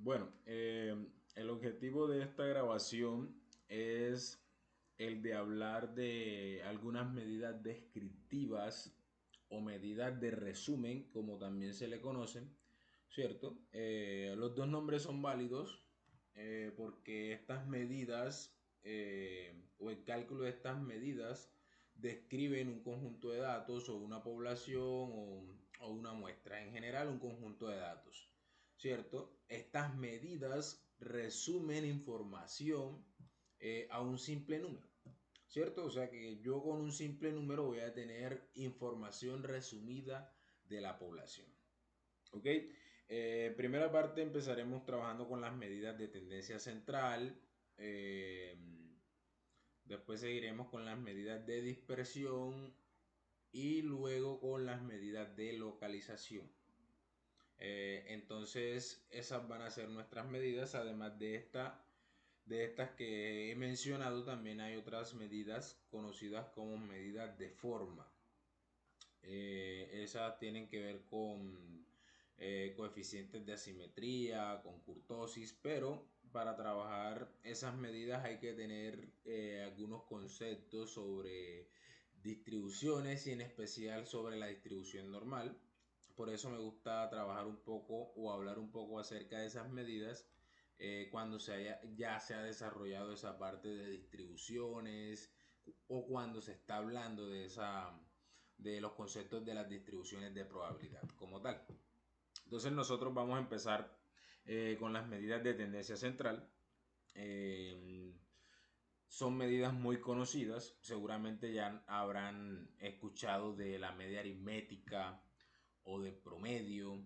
Bueno, el objetivo de esta grabación es el de hablar de algunas medidas descriptivas o medidas de resumen, como también se le conocen, ¿cierto? Los dos nombres son válidos porque estas medidas o el cálculo de estas medidas describen un conjunto de datos o una población o una muestra, en general un conjunto de datos. ¿Cierto? Estas medidas resumen información a un simple número, ¿cierto? O sea que yo con un simple número voy a tener información resumida de la población, ¿ok? Primera parte empezaremos trabajando con las medidas de tendencia central, eh, después seguiremos con las medidas de dispersión y luego con las medidas de localización. Entonces esas van a ser nuestras medidas. Además de estas que he mencionado, también hay otras medidas conocidas como medidas de forma. Esas tienen que ver con coeficientes de asimetría, con kurtosis, pero para trabajar esas medidas hay que tener algunos conceptos sobre distribuciones y en especial sobre la distribución normal. Por eso me gusta trabajar un poco o hablar un poco acerca de esas medidas cuando ya se ha desarrollado esa parte de distribuciones o cuando se está hablando de los conceptos de las distribuciones de probabilidad como tal. Entonces nosotros vamos a empezar con las medidas de tendencia central. Eh, Son medidas muy conocidas, seguramente ya habrán escuchado de la media aritmética o de promedio,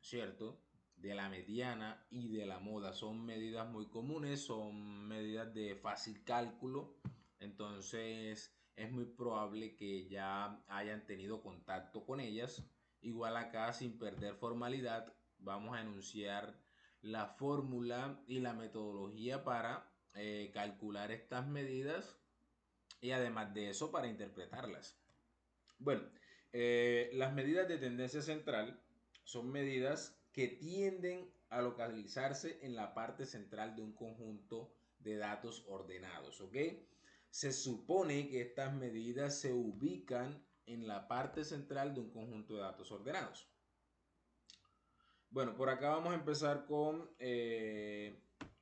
¿cierto? De la mediana y de la moda. Son medidas muy comunes, son medidas de fácil cálculo, entonces es muy probable que ya hayan tenido contacto con ellas. Igual acá, sin perder formalidad, vamos a enunciar la fórmula y la metodología para calcular estas medidas y además de eso para interpretarlas. Bueno, las medidas de tendencia central son medidas que tienden a localizarse en la parte central de un conjunto de datos ordenados, ¿ok? Se supone que estas medidas se ubican en la parte central de un conjunto de datos ordenados. Bueno, por acá vamos a empezar con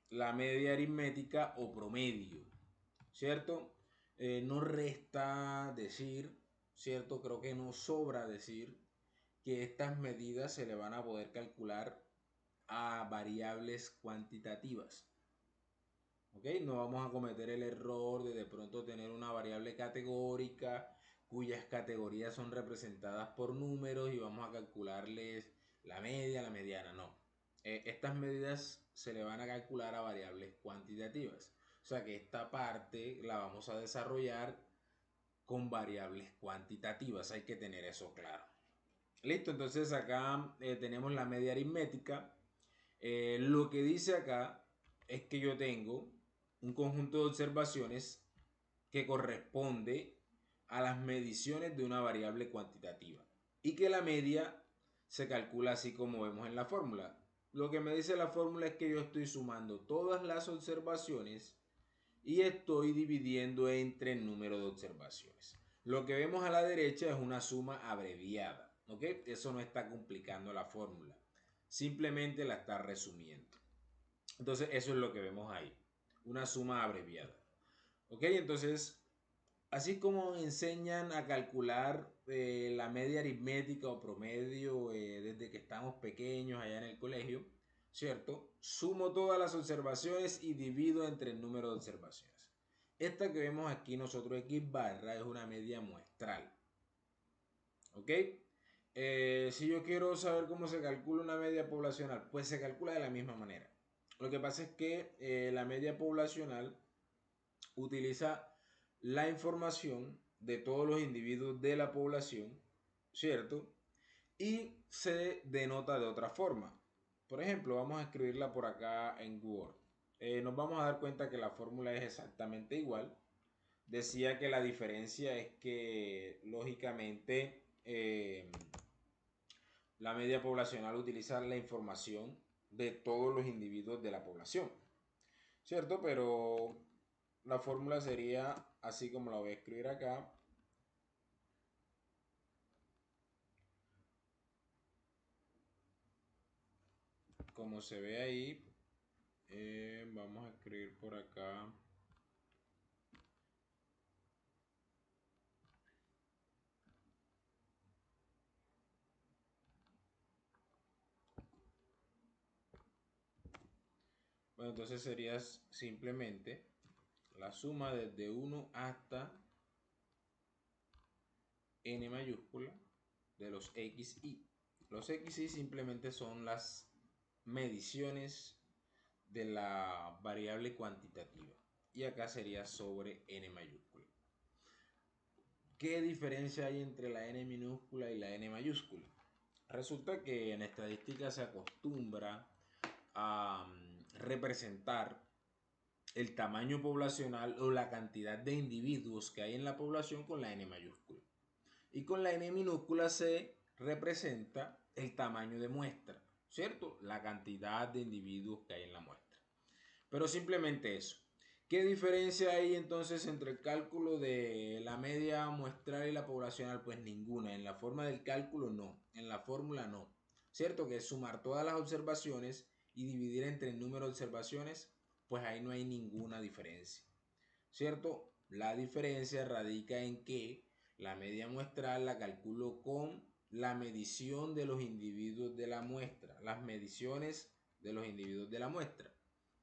la media aritmética o promedio, ¿cierto? No resta decir, ¿cierto? Creo que no sobra decir que estas medidas se le van a poder calcular a variables cuantitativas. ¿Ok? No vamos a cometer el error de pronto tener una variable categórica cuyas categorías son representadas por números y vamos a calcularles la media, la mediana. No. Estas medidas se le van a calcular a variables cuantitativas. O sea que esta parte la vamos a desarrollar con variables cuantitativas. Hay que tener eso claro. Listo, entonces acá tenemos la media aritmética. Lo que dice acá es que yo tengo un conjunto de observaciones que corresponde a las mediciones de una variable cuantitativa y que la media se calcula así como vemos en la fórmula. Lo que me dice la fórmula es que yo estoy sumando todas las observaciones y estoy dividiendo entre el número de observaciones. Lo que vemos a la derecha es una suma abreviada, ¿ok? Eso no está complicando la fórmula, simplemente la está resumiendo. Entonces eso es lo que vemos ahí, una suma abreviada, ¿ok? Entonces, así como enseñan a calcular la media aritmética o promedio desde que estamos pequeños allá en el colegio, ¿cierto? Sumo todas las observaciones y divido entre el número de observaciones. Esta que vemos aquí nosotros X barra es una media muestral, ¿ok? Si yo quiero saber cómo se calcula una media poblacional, pues se calcula de la misma manera. Lo que pasa es que la media poblacional utiliza la información de todos los individuos de la población, ¿cierto? Y se denota de otra forma. Por ejemplo, vamos a escribirla por acá en Word. Nos vamos a dar cuenta que la fórmula es exactamente igual. Decía que la diferencia es que, lógicamente, la media poblacional utiliza la información de todos los individuos de la población, ¿cierto? Pero la fórmula sería así como la voy a escribir acá. Como se ve ahí, vamos a escribir por acá. Bueno, entonces sería simplemente la suma desde 1 hasta n mayúscula de los xy. Los xy simplemente son las mediciones de la variable cuantitativa. Y acá sería sobre n mayúscula. ¿Qué diferencia hay entre la n minúscula y la n mayúscula? Resulta que en estadística se acostumbra a representar el tamaño poblacional o la cantidad de individuos que hay en la población con la n mayúscula. Y con la n minúscula se representa el tamaño de muestra, ¿cierto? La cantidad de individuos que hay en la muestra. Pero simplemente eso. ¿Qué diferencia hay entonces entre el cálculo de la media muestral y la poblacional? Pues ninguna. En la forma del cálculo no. En la fórmula no. ¿Cierto? Que es sumar todas las observaciones y dividir entre el número de observaciones. Pues ahí no hay ninguna diferencia. ¿Cierto? La diferencia radica en que la media muestral la calculo con la medición de los individuos de la muestra. Las mediciones de los individuos de la muestra.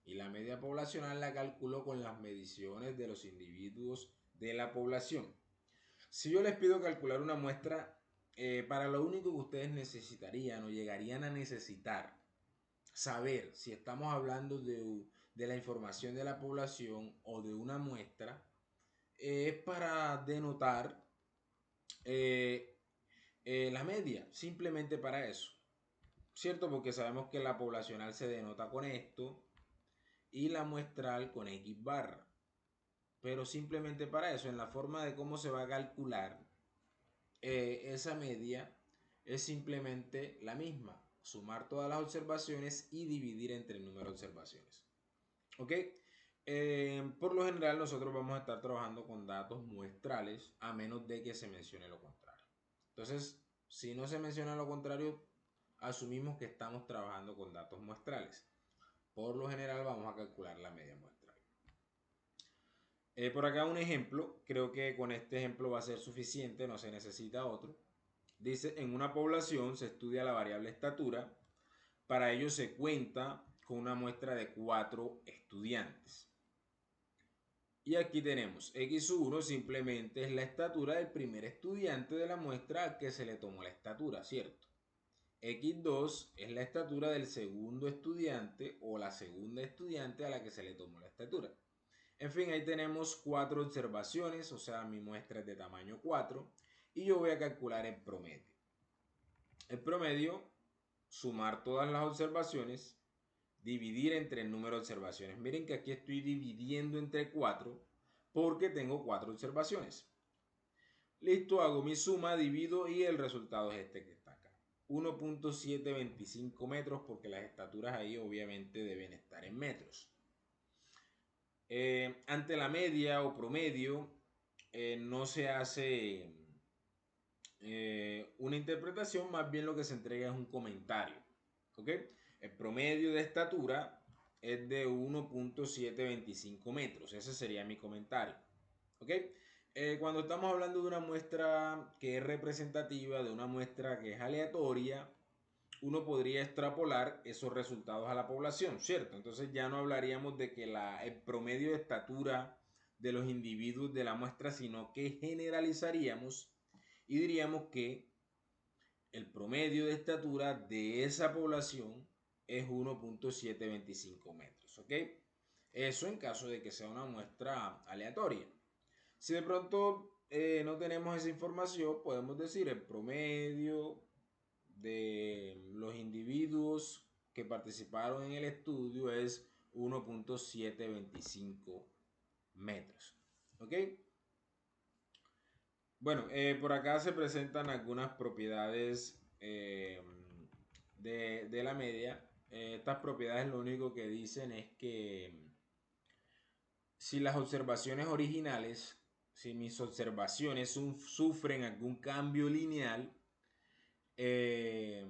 Y la media poblacional la calculo con las mediciones de los individuos de la población. Si yo les pido calcular una muestra, para lo único que ustedes necesitarían o llegarían a necesitar saber si estamos hablando de la información de la población o de una muestra, es para denotar la media, simplemente para eso, ¿cierto? Porque sabemos que la poblacional se denota con esto y la muestral con X barra. Pero simplemente para eso, en la forma de cómo se va a calcular esa media, es simplemente la misma. Sumar todas las observaciones y dividir entre el número de observaciones. ¿Ok? Por lo general nosotros vamos a estar trabajando con datos muestrales a menos de que se mencione lo contrario. Entonces, si no se menciona lo contrario, asumimos que estamos trabajando con datos muestrales. Por lo general vamos a calcular la media muestral. Por acá un ejemplo, creo que con este ejemplo va a ser suficiente, no se necesita otro. Dice, en una población se estudia la variable estatura, para ello se cuenta con una muestra de 4 estudiantes. Y aquí tenemos x1 simplemente es la estatura del primer estudiante de la muestra al que se le tomó la estatura, ¿cierto? x2 es la estatura del segundo estudiante o la segunda estudiante a la que se le tomó la estatura. En fin, ahí tenemos 4 observaciones, o sea, mi muestra es de tamaño 4 y yo voy a calcular el promedio. El promedio, sumar todas las observaciones, dividir entre el número de observaciones. Miren que aquí estoy dividiendo entre 4 porque tengo 4 observaciones. Listo, hago mi suma, divido y el resultado es este que está acá. 1.725 metros porque las estaturas ahí obviamente deben estar en metros. Ante la media o promedio no se hace una interpretación, más bien lo que se entrega es un comentario. ¿Ok? El promedio de estatura es de 1.725 metros. Ese sería mi comentario. ¿Ok? Cuando estamos hablando de una muestra que es representativa, de una muestra que es aleatoria, uno podría extrapolar esos resultados a la población, ¿cierto? Entonces ya no hablaríamos de que el promedio de estatura de los individuos de la muestra, sino que generalizaríamos y diríamos que el promedio de estatura de esa población es 1.725 metros, ¿ok? Eso en caso de que sea una muestra aleatoria. Si de pronto no tenemos esa información, podemos decir el promedio de los individuos que participaron en el estudio es 1.725 metros. ¿Ok? Bueno, por acá se presentan algunas propiedades de la media. Estas propiedades lo único que dicen es que si las observaciones originales, si mis observaciones sufren algún cambio lineal, eh,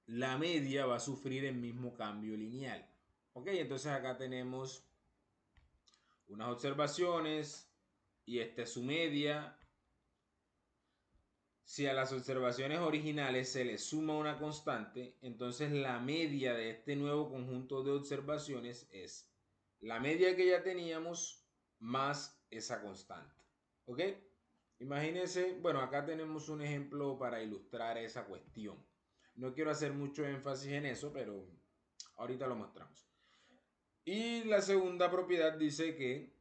la media va a sufrir el mismo cambio lineal. Ok, entonces acá tenemos unas observaciones y esta es su media. Si a las observaciones originales se le suma una constante, entonces la media de este nuevo conjunto de observaciones es la media que ya teníamos más esa constante. ¿Ok? Imagínense, bueno, acá tenemos un ejemplo para ilustrar esa cuestión. No quiero hacer mucho énfasis en eso, pero ahorita lo mostramos. Y la segunda propiedad dice que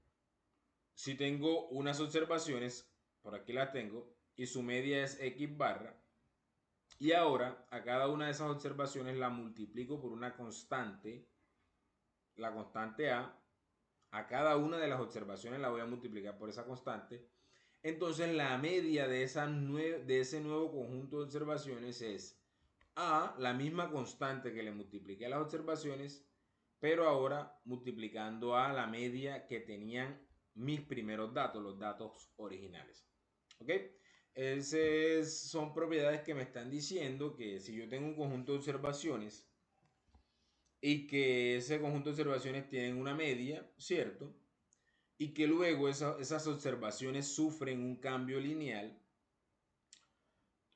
si tengo unas observaciones, por aquí las tengo, y su media es x barra, y ahora a cada una de esas observaciones la multiplico por una constante, la constante a cada una de las observaciones la voy a multiplicar por esa constante, entonces la media de ese nuevo conjunto de observaciones es la misma constante que le multipliqué a las observaciones, pero ahora multiplicando a la media que tenían mis primeros datos, los datos originales. ¿Ok? Esas son propiedades que me están diciendo que si yo tengo un conjunto de observaciones y que ese conjunto de observaciones tienen una media, ¿cierto? Y que luego esas observaciones sufren un cambio lineal,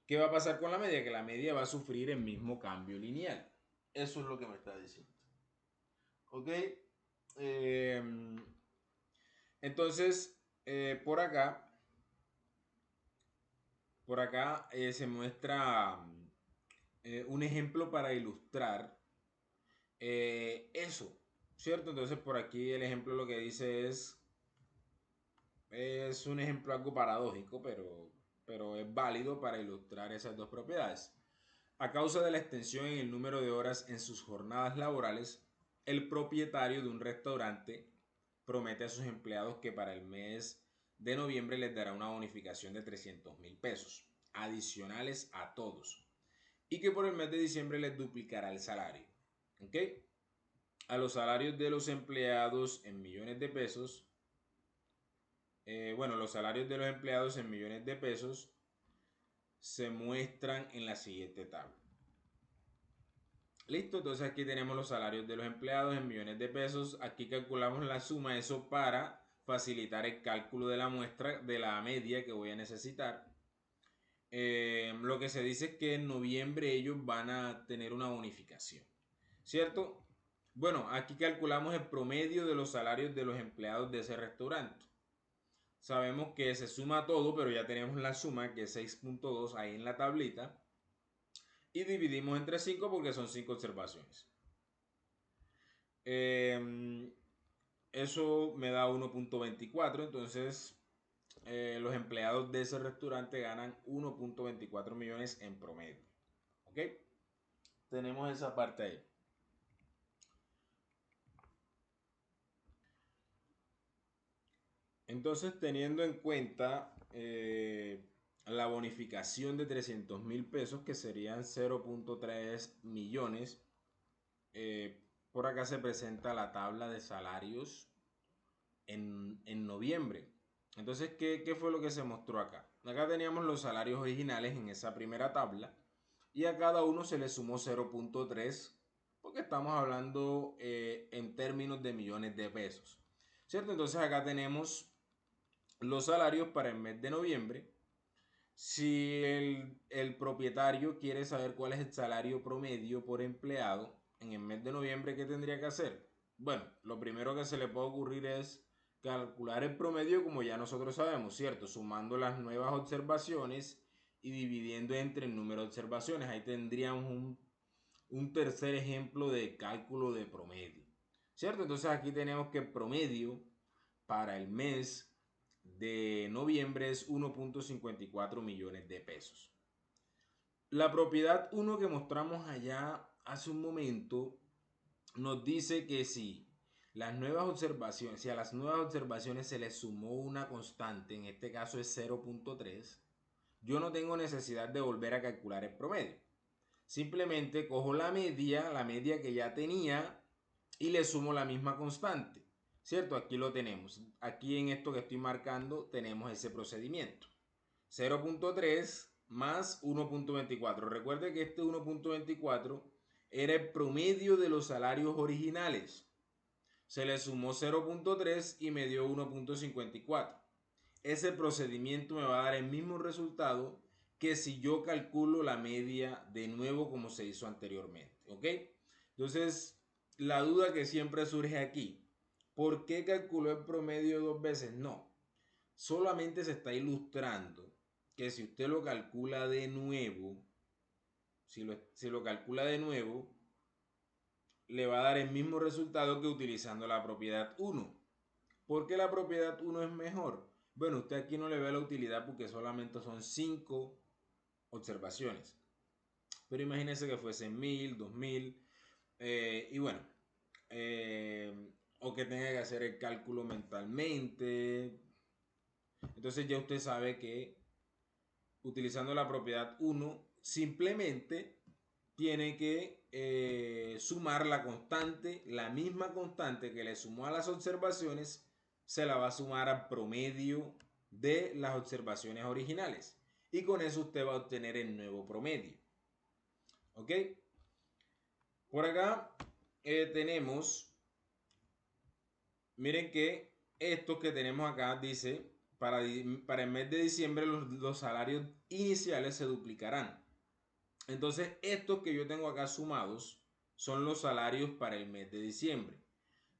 ¿qué va a pasar con la media? Que la media va a sufrir el mismo cambio lineal. Eso es lo que me está diciendo. ¿Ok? Eh, entonces, por acá se muestra un ejemplo para ilustrar eso, ¿cierto? Entonces, por aquí el ejemplo lo que dice es un ejemplo algo paradójico, pero es válido para ilustrar esas dos propiedades. A causa de la extensión en el número de horas en sus jornadas laborales, el propietario de un restaurante promete a sus empleados que para el mes de noviembre les dará una bonificación de 300,000 pesos adicionales a todos y que por el mes de diciembre les duplicará el salario. ¿Ok? A los salarios de los empleados en millones de pesos, los salarios de los empleados en millones de pesos se muestran en la siguiente tabla. Listo, entonces aquí tenemos los salarios de los empleados en millones de pesos. Aquí calculamos la suma, eso para facilitar el cálculo de la muestra, de la media que voy a necesitar. Lo que se dice es que en noviembre ellos van a tener una bonificación, ¿cierto? Bueno, aquí calculamos el promedio de los salarios de los empleados de ese restaurante. Sabemos que se suma todo, pero ya tenemos la suma que es 6.2 ahí en la tablita. Y dividimos entre 5 porque son 5 observaciones. Eso me da 1.24, entonces los empleados de ese restaurante ganan 1.24 millones en promedio. ¿Ok? Tenemos esa parte ahí. Entonces, teniendo en cuenta la bonificación de 300,000 pesos, que serían 0.3 millones, por acá se presenta la tabla de salarios en noviembre. Entonces, ¿qué fue lo que se mostró acá? Acá teníamos los salarios originales en esa primera tabla y a cada uno se le sumó 0.3 porque estamos hablando en términos de millones de pesos, ¿cierto? Entonces acá tenemos los salarios para el mes de noviembre. Si el propietario quiere saber cuál es el salario promedio por empleado en el mes de noviembre, ¿qué tendría que hacer? Bueno, lo primero que se le puede ocurrir es calcular el promedio como ya nosotros sabemos, ¿cierto? Sumando las nuevas observaciones y dividiendo entre el número de observaciones. Ahí tendríamos un tercer ejemplo de cálculo de promedio, ¿cierto? Entonces aquí tenemos que el promedio para el mes de noviembre es 1.54 millones de pesos. La propiedad 1 que mostramos allá hace un momento nos dice que si si a las nuevas observaciones se les sumó una constante, en este caso es 0.3, yo no tengo necesidad de volver a calcular el promedio. simplemente cojo la media que ya tenía y le sumo la misma constante, ¿cierto? Aquí lo tenemos. Aquí en esto que estoy marcando tenemos ese procedimiento. 0.3 más 1.24. Recuerde que este 1.24 era el promedio de los salarios originales. Se le sumó 0.3 y me dio 1.54. Ese procedimiento me va a dar el mismo resultado que si yo calculo la media de nuevo como se hizo anteriormente, ¿ok? Entonces, la duda que siempre surge aquí, ¿por qué calculó el promedio dos veces? No, solamente se está ilustrando que si usted lo calcula de nuevo, si lo calcula de nuevo, le va a dar el mismo resultado que utilizando la propiedad 1. ¿Por qué la propiedad 1 es mejor? Bueno, usted aquí no le ve la utilidad porque solamente son 5 observaciones. Pero imagínese que fuesen 1000, 2000, y bueno, o que tenga que hacer el cálculo mentalmente. Entonces ya usted sabe que utilizando la propiedad 1 simplemente tiene que sumar la constante, la misma constante que le sumó a las observaciones, se la va a sumar al promedio de las observaciones originales. Y con eso usted va a obtener el nuevo promedio. ¿Ok? Por acá tenemos, miren que esto que tenemos acá dice, para el mes de diciembre los salarios iniciales se duplicarán. Entonces, estos que yo tengo acá sumados son los salarios para el mes de diciembre.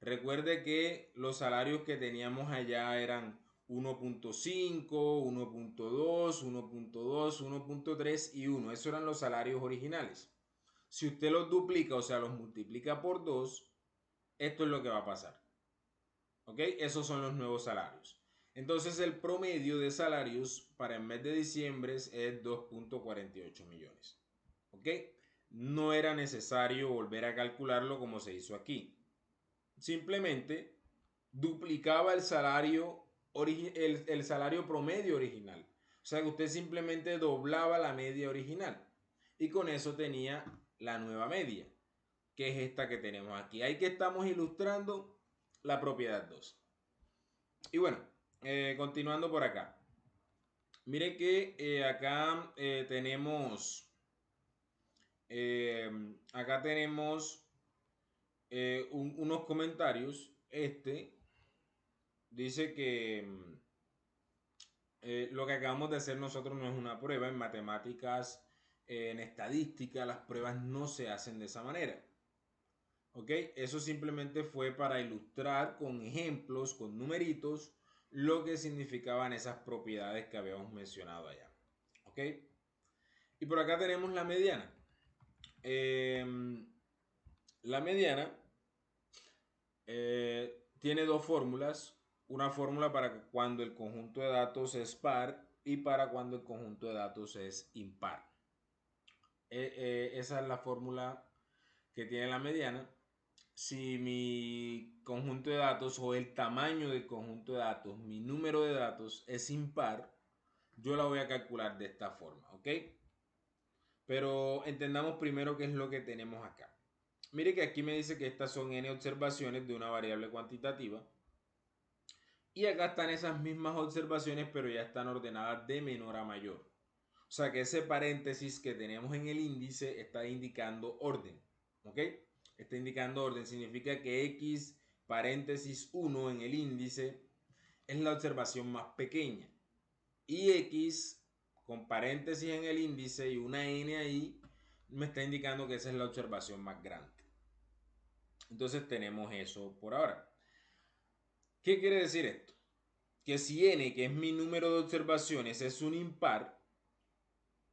Recuerde que los salarios que teníamos allá eran 1.5, 1.2, 1.2, 1.3 y 1. Esos eran los salarios originales. Si usted los duplica, o sea, los multiplica por 2, esto es lo que va a pasar. ¿Ok? Esos son los nuevos salarios. Entonces, el promedio de salarios para el mes de diciembre es 2.48 millones. ¿Ok? No era necesario volver a calcularlo como se hizo aquí. Simplemente duplicaba el salario, el salario promedio original. O sea que usted simplemente doblaba la media original. Y con eso tenía la nueva media, que es esta que tenemos aquí. Ahí que estamos ilustrando la propiedad 2. Y bueno, continuando por acá. Mire que acá tenemos... acá tenemos unos comentarios. Este dice que lo que acabamos de hacer nosotros no es una prueba. En matemáticas, en estadística, las pruebas no se hacen de esa manera. ¿Ok? Eso simplemente fue para ilustrar con ejemplos, con numeritos, lo que significaban esas propiedades que habíamos mencionado allá. ¿Ok? Y por acá tenemos la mediana. La mediana tiene dos fórmulas. Una fórmula para cuando el conjunto de datos es par y para cuando el conjunto de datos es impar. Esa es la fórmula que tiene la mediana. Si mi conjunto de datos o el tamaño del conjunto de datos, mi número de datos es impar, yo la voy a calcular de esta forma, ¿ok? Pero entendamos primero qué es lo que tenemos acá. Mire que aquí me dice que estas son n observaciones de una variable cuantitativa. Y acá están esas mismas observaciones, pero ya están ordenadas de menor a mayor. O sea que ese paréntesis que tenemos en el índice está indicando orden. ¿Ok? Está indicando orden. Significa que x paréntesis 1 en el índice es la observación más pequeña. Y x con paréntesis en el índice y una n ahí me está indicando que esa es la observación más grande. Entonces tenemos eso por ahora. ¿Qué quiere decir esto? Que si n, que es mi número de observaciones, es un impar,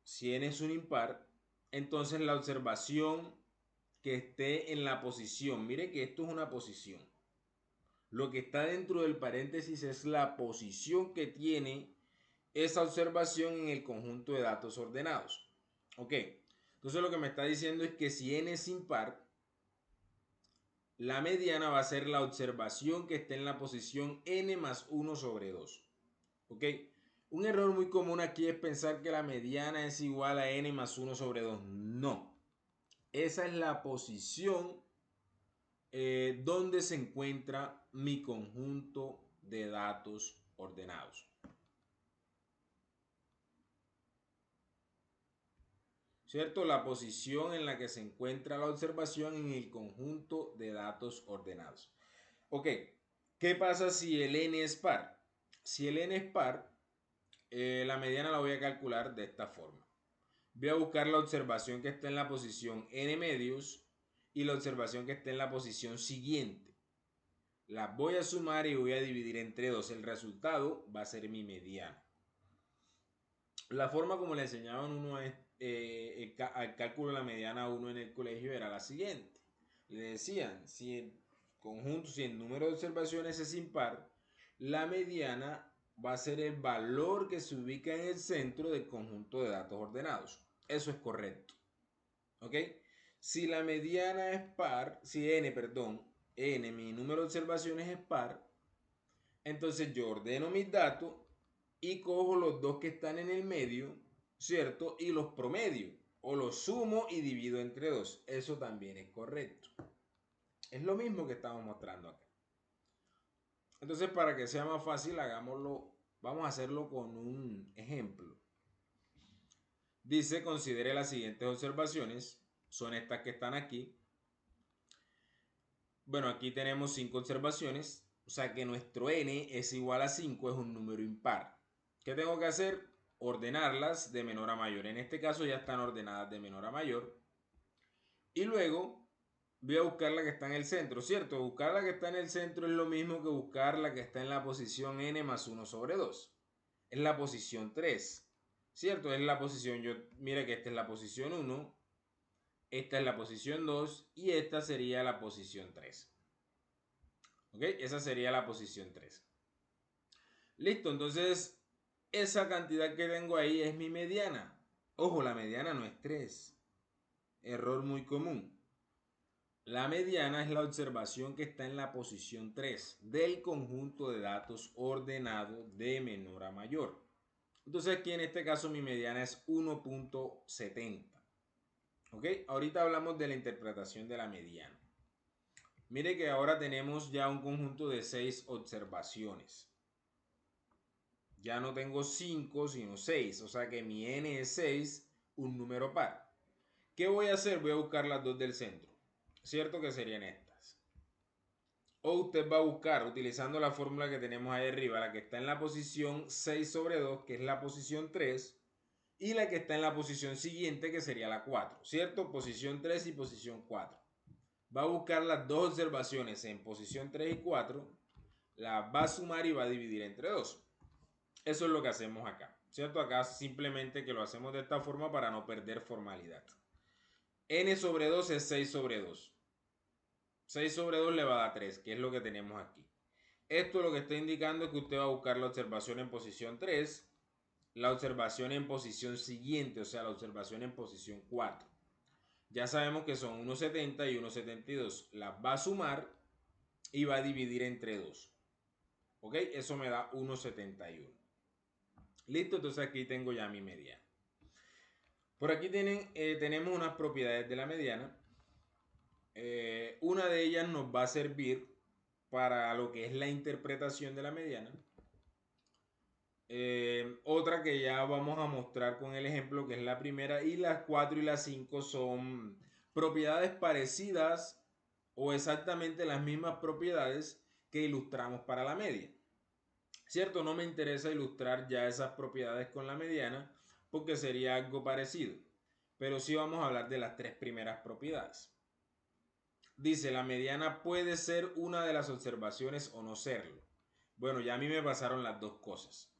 si n es un impar, entonces la observación que esté en la posición, mire que esto es una posición. Lo que está dentro del paréntesis es la posición que tiene esa observación en el conjunto de datos ordenados. Ok, entonces lo que me está diciendo es que si n es impar, la mediana va a ser la observación que esté en la posición n más 1 sobre 2. ¿Ok? Un error muy común aquí es pensar que la mediana es igual a n más 1 sobre 2. No. Esa es la posición donde se encuentra mi conjunto de datos ordenados. ¿Cierto? La posición en la que se encuentra la observación en el conjunto de datos ordenados. Ok, ¿qué pasa si el n es par? Si el n es par, la mediana la voy a calcular de esta forma. Voy a buscar la observación que está en la posición n medios y la observación que está en la posición siguiente. Las voy a sumar y voy a dividir entre 2. El resultado va a ser mi mediana. La forma como le enseñaban uno al cálculo de la mediana a uno en el colegio era la siguiente. Le decían, si el conjunto, si el número de observaciones es impar, la mediana va a ser el valor que se ubica en el centro del conjunto de datos ordenados. Eso es correcto. ¿Ok? Si la mediana es par, si n, mi número de observaciones es par, entonces yo ordeno mis datos y cojo los dos que están en el medio, ¿cierto? Y los promedio o los sumo y divido entre 2. Eso también es correcto. Es lo mismo que estamos mostrando acá. Entonces, para que sea más fácil, hagámoslo, vamos a hacerlo con un ejemplo. Dice, considere las siguientes observaciones. Son estas que están aquí. Bueno, aquí tenemos 5 observaciones. O sea que nuestro n es igual a 5, es un número impar. ¿Qué tengo que hacer? Ordenarlas de menor a mayor. En este caso ya están ordenadas de menor a mayor. Y luego voy a buscar la que está en el centro, ¿cierto? Buscar la que está en el centro es lo mismo que buscar la que está en la posición n más 1 sobre 2. Es la posición 3, ¿cierto? Es la posición, mira que esta es la posición 1, esta es la posición 2 y esta sería la posición 3. ¿Ok? Esa sería la posición 3. Listo, entonces esa cantidad que tengo ahí es mi mediana. Ojo, la mediana no es 3. Error muy común. La mediana es la observación que está en la posición 3 del conjunto de datos ordenado de menor a mayor. Entonces aquí en este caso mi mediana es 1.70. ¿Ok? Ahorita hablamos de la interpretación de la mediana. Mire que ahora tenemos ya un conjunto de 6 observaciones. Ya no tengo 5, sino 6. O sea que mi n es 6, un número par. ¿Qué voy a hacer? Voy a buscar las dos del centro. ¿Cierto que serían estas? O usted va a buscar, utilizando la fórmula que tenemos ahí arriba, la que está en la posición 6 sobre 2, que es la posición 3, y la que está en la posición siguiente, que sería la 4. ¿Cierto? Posición 3 y posición 4. Va a buscar las dos observaciones en posición 3 y 4, las va a sumar y va a dividir entre 2. Eso es lo que hacemos acá, ¿cierto? Acá simplemente que lo hacemos de esta forma para no perder formalidad. N sobre 2 es 6 sobre 2. 6 sobre 2 le va a dar 3, que es lo que tenemos aquí. Esto lo que está indicando es que usted va a buscar la observación en posición 3, la observación en posición siguiente, o sea, la observación en posición 4. Ya sabemos que son 1.70 y 1.72. Las va a sumar y va a dividir entre 2. ¿Ok? Eso me da 1.71. Listo, entonces aquí tengo ya mi mediana. Por aquí tenemos unas propiedades de la mediana. Una de ellas nos va a servir para lo que es la interpretación de la mediana. Otra que ya vamos a mostrar con el ejemplo, que es la primera, y las 4 y las 5 son propiedades parecidas o exactamente las mismas propiedades que ilustramos para la media. ¿Cierto? No me interesa ilustrar ya esas propiedades con la mediana porque sería algo parecido, pero sí vamos a hablar de las 3 primeras propiedades. Dice, la mediana puede ser una de las observaciones o no serlo. Bueno, ya a mí me pasaron las dos cosas.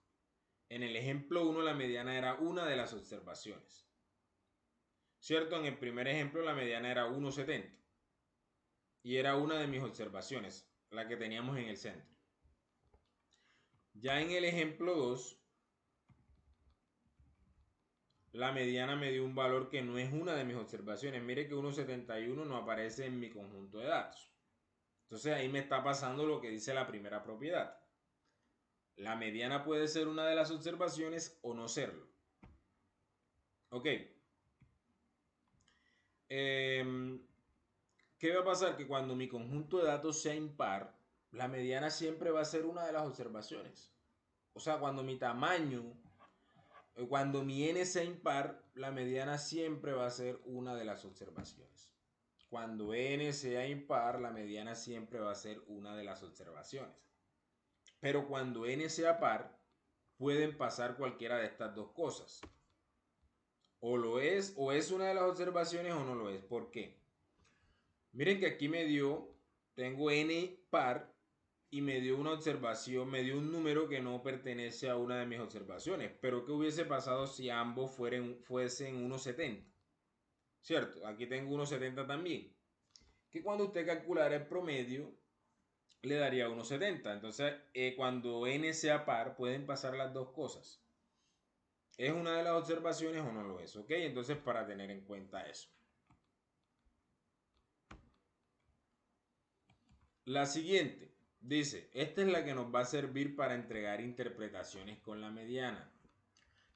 En el ejemplo 1 la mediana era una de las observaciones. ¿Cierto? En el primer ejemplo la mediana era 1.70 y era una de mis observaciones, la que teníamos en el centro. Ya en el ejemplo 2, la mediana me dio un valor que no es una de mis observaciones. Mire que 1.71 no aparece en mi conjunto de datos. Entonces ahí me está pasando lo que dice la primera propiedad. La mediana puede ser una de las observaciones o no serlo. Ok. Em, ¿Qué va a pasar? Que cuando mi conjunto de datos sea impar, la mediana siempre va a ser una de las observaciones. O sea, cuando mi tamaño, cuando mi n sea impar, la mediana siempre va a ser una de las observaciones. Cuando n sea impar, la mediana siempre va a ser una de las observaciones. Pero cuando n sea par, pueden pasar cualquiera de estas dos cosas. O es una de las observaciones o no lo es. ¿Por qué? Miren que aquí tengo n par y me dio una observación, me dio un número que no pertenece a una de mis observaciones. Pero ¿qué hubiese pasado si ambos fuesen 1,70? ¿Cierto? Aquí tengo 1,70 también. Que cuando usted calculara el promedio, le daría 1,70. Entonces, cuando n sea par, pueden pasar las dos cosas. ¿Es una de las observaciones o no lo es? ¿Ok? Entonces, para tener en cuenta eso. La siguiente dice, esta es la que nos va a servir para entregar interpretaciones con la mediana.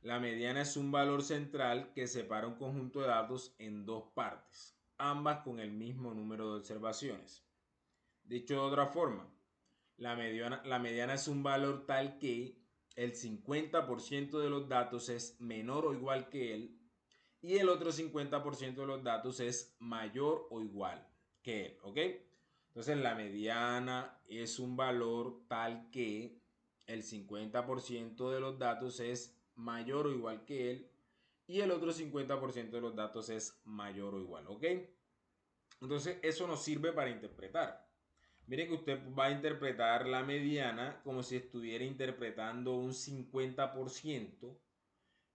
La mediana es un valor central que separa un conjunto de datos en dos partes, ambas con el mismo número de observaciones. Dicho de otra forma, la mediana es un valor tal que el 50% de los datos es menor o igual que él y el otro 50% de los datos es mayor o igual que él, ¿ok? Entonces la mediana es un valor tal que el 50% de los datos es mayor o igual que él y el otro 50% de los datos es mayor o igual, ¿ok? Entonces eso nos sirve para interpretar. Miren que usted va a interpretar la mediana como si estuviera interpretando un 50%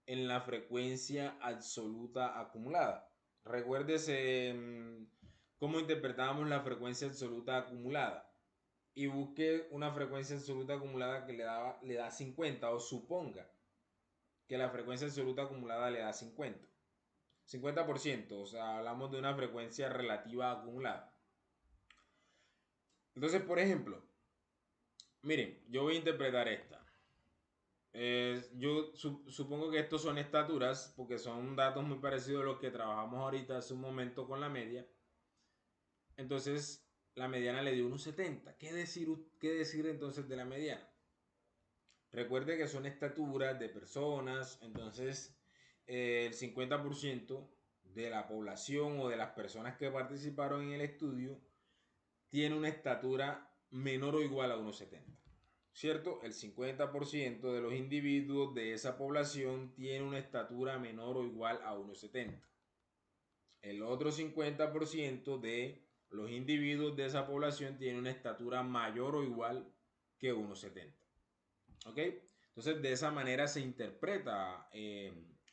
en la frecuencia absoluta acumulada. Recuérdese cómo interpretábamos la frecuencia absoluta acumulada y busque una frecuencia absoluta acumulada que le da 50 o suponga que la frecuencia absoluta acumulada le da 50. 50%, o sea, hablamos de una frecuencia relativa acumulada. Entonces, por ejemplo, miren, yo voy a interpretar esta. Yo supongo que estos son estaturas porque son datos muy parecidos a los que trabajamos ahorita hace un momento con la media. Entonces la mediana le dio 1,70. Qué decir entonces de la mediana? Recuerde que son estaturas de personas, entonces el 50% de la población o de las personas que participaron en el estudio tiene una estatura menor o igual a 1,70. ¿Cierto? El 50% de los individuos de esa población tiene una estatura menor o igual a 1,70. El otro 50% de los individuos de esa población tiene una estatura mayor o igual que 1,70. ¿Ok? Entonces, de esa manera se interpreta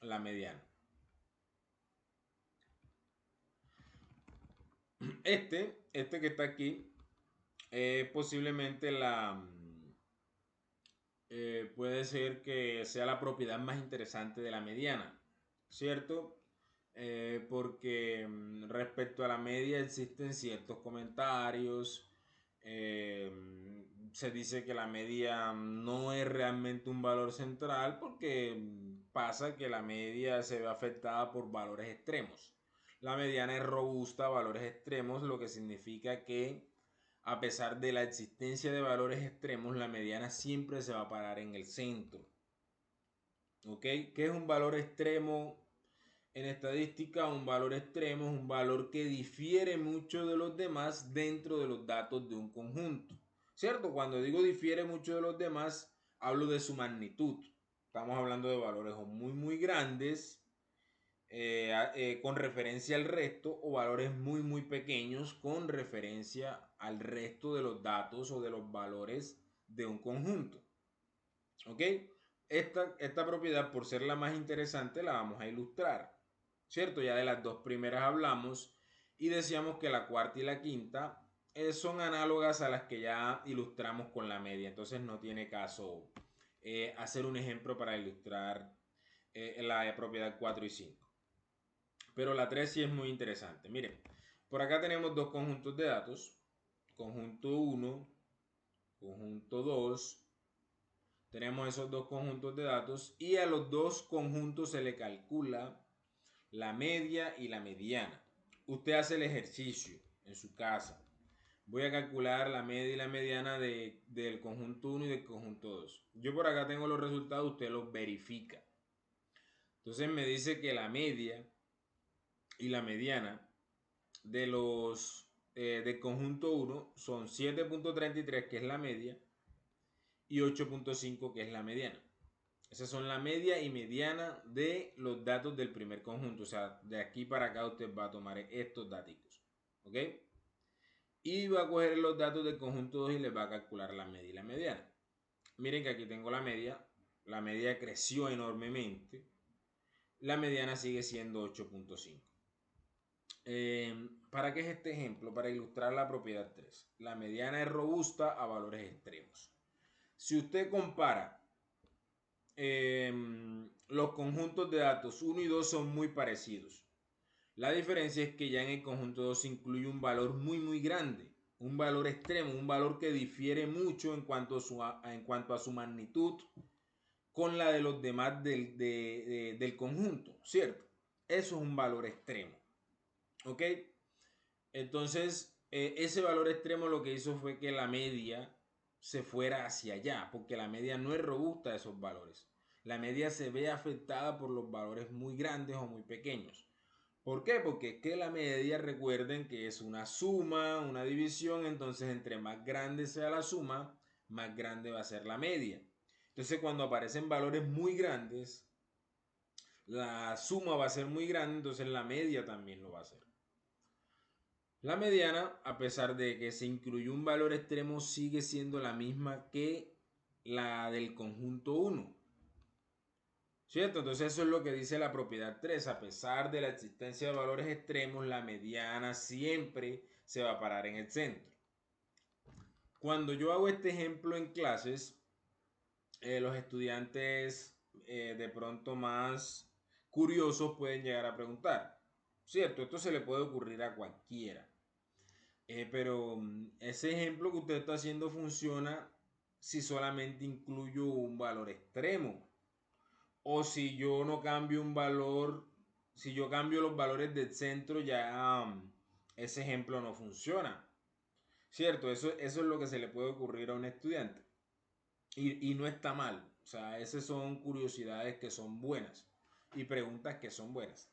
la mediana. Este que está aquí, posiblemente puede ser que sea la propiedad más interesante de la mediana, ¿cierto? Porque respecto a la media existen ciertos comentarios. eh, Se dice que la media no es realmente un valor central porque pasa que la media se ve afectada por valores extremos. La mediana es robusta a valores extremos, lo que significa que a pesar de la existencia de valores extremos, la mediana siempre se va a parar en el centro. ¿Ok? ¿Qué es un valor extremo? En estadística, un valor extremo es un valor que difiere mucho de los demás dentro de los datos de un conjunto. ¿Cierto? Cuando digo difiere mucho de los demás, hablo de su magnitud. Estamos hablando de valores muy grandes con referencia al resto o valores muy pequeños con referencia al resto de los datos o de los valores de un conjunto. ¿Ok? Esta propiedad, por ser la más interesante, la vamos a ilustrar. ¿Cierto? Ya de las dos primeras hablamos y decíamos que la cuarta y la quinta son análogas a las que ya ilustramos con la media. Entonces no tiene caso hacer un ejemplo para ilustrar la propiedad 4 y 5. Pero la 3 sí es muy interesante. Miren, por acá tenemos dos conjuntos de datos. Conjunto 1, conjunto 2. Tenemos esos dos conjuntos de datos y a los dos conjuntos se le calcula la media y la mediana. usted hace el ejercicio en su casa. Voy a calcular la media y la mediana del conjunto 1 y del conjunto 2. Yo por acá tengo los resultados, usted los verifica. Entonces me dice que la media y la mediana de los del conjunto 1 son 7.33, que es la media, y 8.5, que es la mediana. Esas son la media y mediana de los datos del primer conjunto. O sea, de aquí para acá usted va a tomar estos datos. ¿Ok? Y va a coger los datos del conjunto 2 y les va a calcular la media y la mediana. Miren que aquí tengo la media. La media creció enormemente. La mediana sigue siendo 8.5. ¿Para qué es este ejemplo? Para ilustrar la propiedad 3. La mediana es robusta a valores extremos. Si usted compara los conjuntos de datos 1 y 2 son muy parecidos. La diferencia es que ya en el conjunto 2 se incluye un valor muy grande, un valor extremo, un valor que difiere mucho en cuanto a su magnitud con la de los demás del conjunto, ¿cierto? Eso es un valor extremo, ¿ok? Entonces, ese valor extremo lo que hizo fue que la media se fuera hacia allá, porque la media no es robusta a esos valores. La media se ve afectada por los valores muy grandes o muy pequeños. ¿Por qué? Porque es que la media, recuerden que es una suma, una división, entonces entre más grande sea la suma, más grande va a ser la media. Entonces cuando aparecen valores muy grandes, la suma va a ser muy grande, entonces la media también lo va a hacer. La mediana, a pesar de que se incluyó un valor extremo, sigue siendo la misma que la del conjunto 1. ¿Cierto? Entonces eso es lo que dice la propiedad 3. A pesar de la existencia de valores extremos, la mediana siempre se va a parar en el centro. Cuando yo hago este ejemplo en clases, los estudiantes de pronto más curiosos pueden llegar a preguntar, ¿cierto? Esto se le puede ocurrir a cualquiera. Pero ese ejemplo que usted está haciendo funciona si solamente incluyo un valor extremo. O si yo no cambio un valor, si yo cambio los valores del centro, ya ese ejemplo no funciona. ¿Cierto? Eso es lo que se le puede ocurrir a un estudiante. Y no está mal. O sea, esas son curiosidades que son buenas y preguntas que son buenas.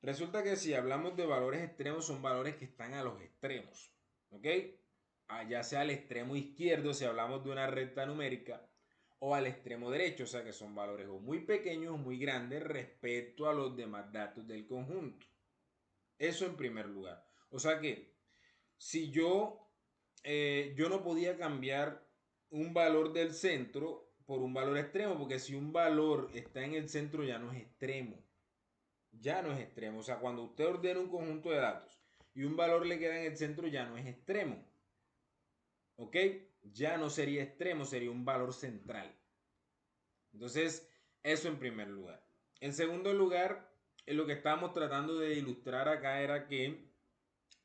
Resulta que si hablamos de valores extremos, son valores que están a los extremos. ¿Ok? Ya sea al extremo izquierdo, si hablamos de una recta numérica, o al extremo derecho, o sea que son valores o muy pequeños o muy grandes respecto a los demás datos del conjunto. Eso en primer lugar. O sea que si yo no podía cambiar un valor del centro por un valor extremo, porque si un valor está en el centro ya no es extremo. Ya no es extremo. O sea, cuando usted ordena un conjunto de datos y un valor le queda en el centro, ya no es extremo. ¿Ok? Ya no sería extremo, sería un valor central. Entonces, eso en primer lugar. En segundo lugar, lo que estábamos tratando de ilustrar acá era que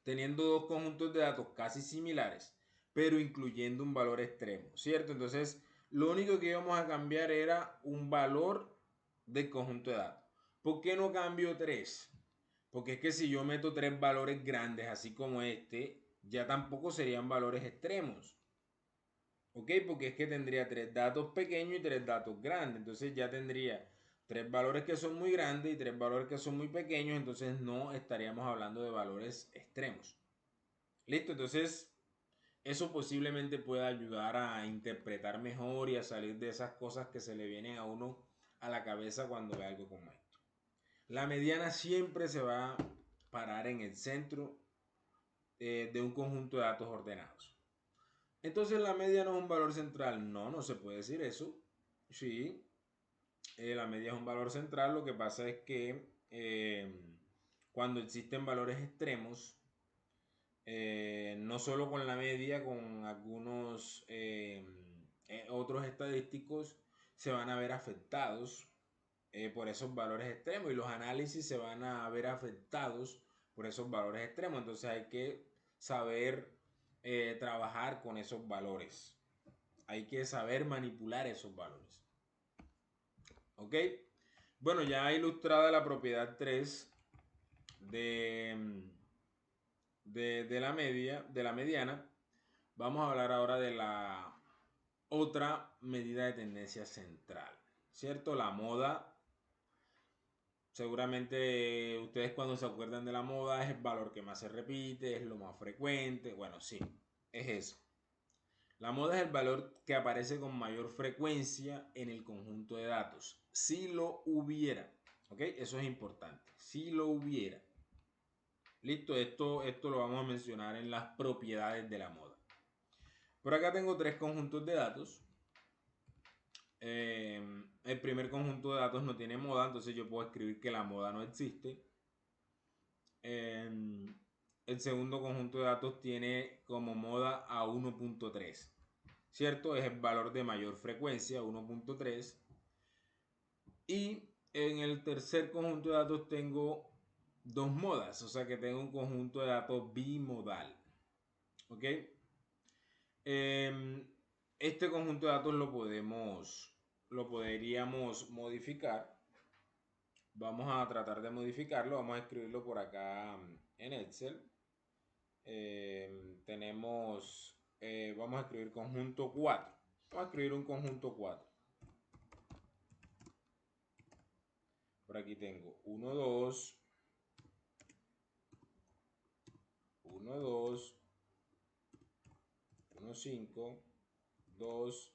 teniendo dos conjuntos de datos casi similares, pero incluyendo un valor extremo, ¿cierto? Entonces, lo único que íbamos a cambiar era un valor del conjunto de datos. ¿Por qué no cambio 3? Porque es que si yo meto tres valores grandes, así como este, ya tampoco serían valores extremos. ¿Ok? Porque es que tendría tres datos pequeños y tres datos grandes. Entonces ya tendría tres valores que son muy grandes y tres valores que son muy pequeños. Entonces no estaríamos hablando de valores extremos. Listo, entonces eso posiblemente pueda ayudar a interpretar mejor y a salir de esas cosas que se le vienen a uno a la cabeza cuando ve algo como esto. La mediana siempre se va a parar en el centro de un conjunto de datos ordenados. Entonces la media no es un valor central. No, no se puede decir eso. Sí, la media es un valor central. Lo que pasa es que cuando existen valores extremos, no solo con la media, con algunos otros estadísticos se van a ver afectados por esos valores extremos y los análisis se van a ver afectados por esos valores extremos. Entonces hay que saber trabajar con esos valores. Hay que saber manipular esos valores. ¿Ok? Bueno, ya ilustrada la propiedad 3, de, de la media, de la mediana, vamos a hablar ahora de la otra medida de tendencia central, ¿cierto? La moda. Seguramente ustedes cuando se acuerdan de la moda es el valor que más se repite, es lo más frecuente. Bueno, sí, es eso. La moda es el valor que aparece con mayor frecuencia en el conjunto de datos. Si lo hubiera, ¿ok? Eso es importante. Si lo hubiera. Listo, esto lo vamos a mencionar en las propiedades de la moda. Por acá tengo tres conjuntos de datos. El primer conjunto de datos no tiene moda, entonces yo puedo escribir que la moda no existe. El segundo conjunto de datos tiene como moda a 1.3, ¿cierto? Es el valor de mayor frecuencia, 1.3. Y en el tercer conjunto de datos tengo dos modas, o sea que tengo un conjunto de datos bimodal. ¿Ok? Este conjunto de datos lo podríamos modificar. Vamos a tratar de modificarlo, vamos a escribirlo por acá en Excel. Vamos a escribir conjunto 4. Vamos a escribir un conjunto 4. Por aquí tengo 1, 2, 1, 2, 1, 5, 2,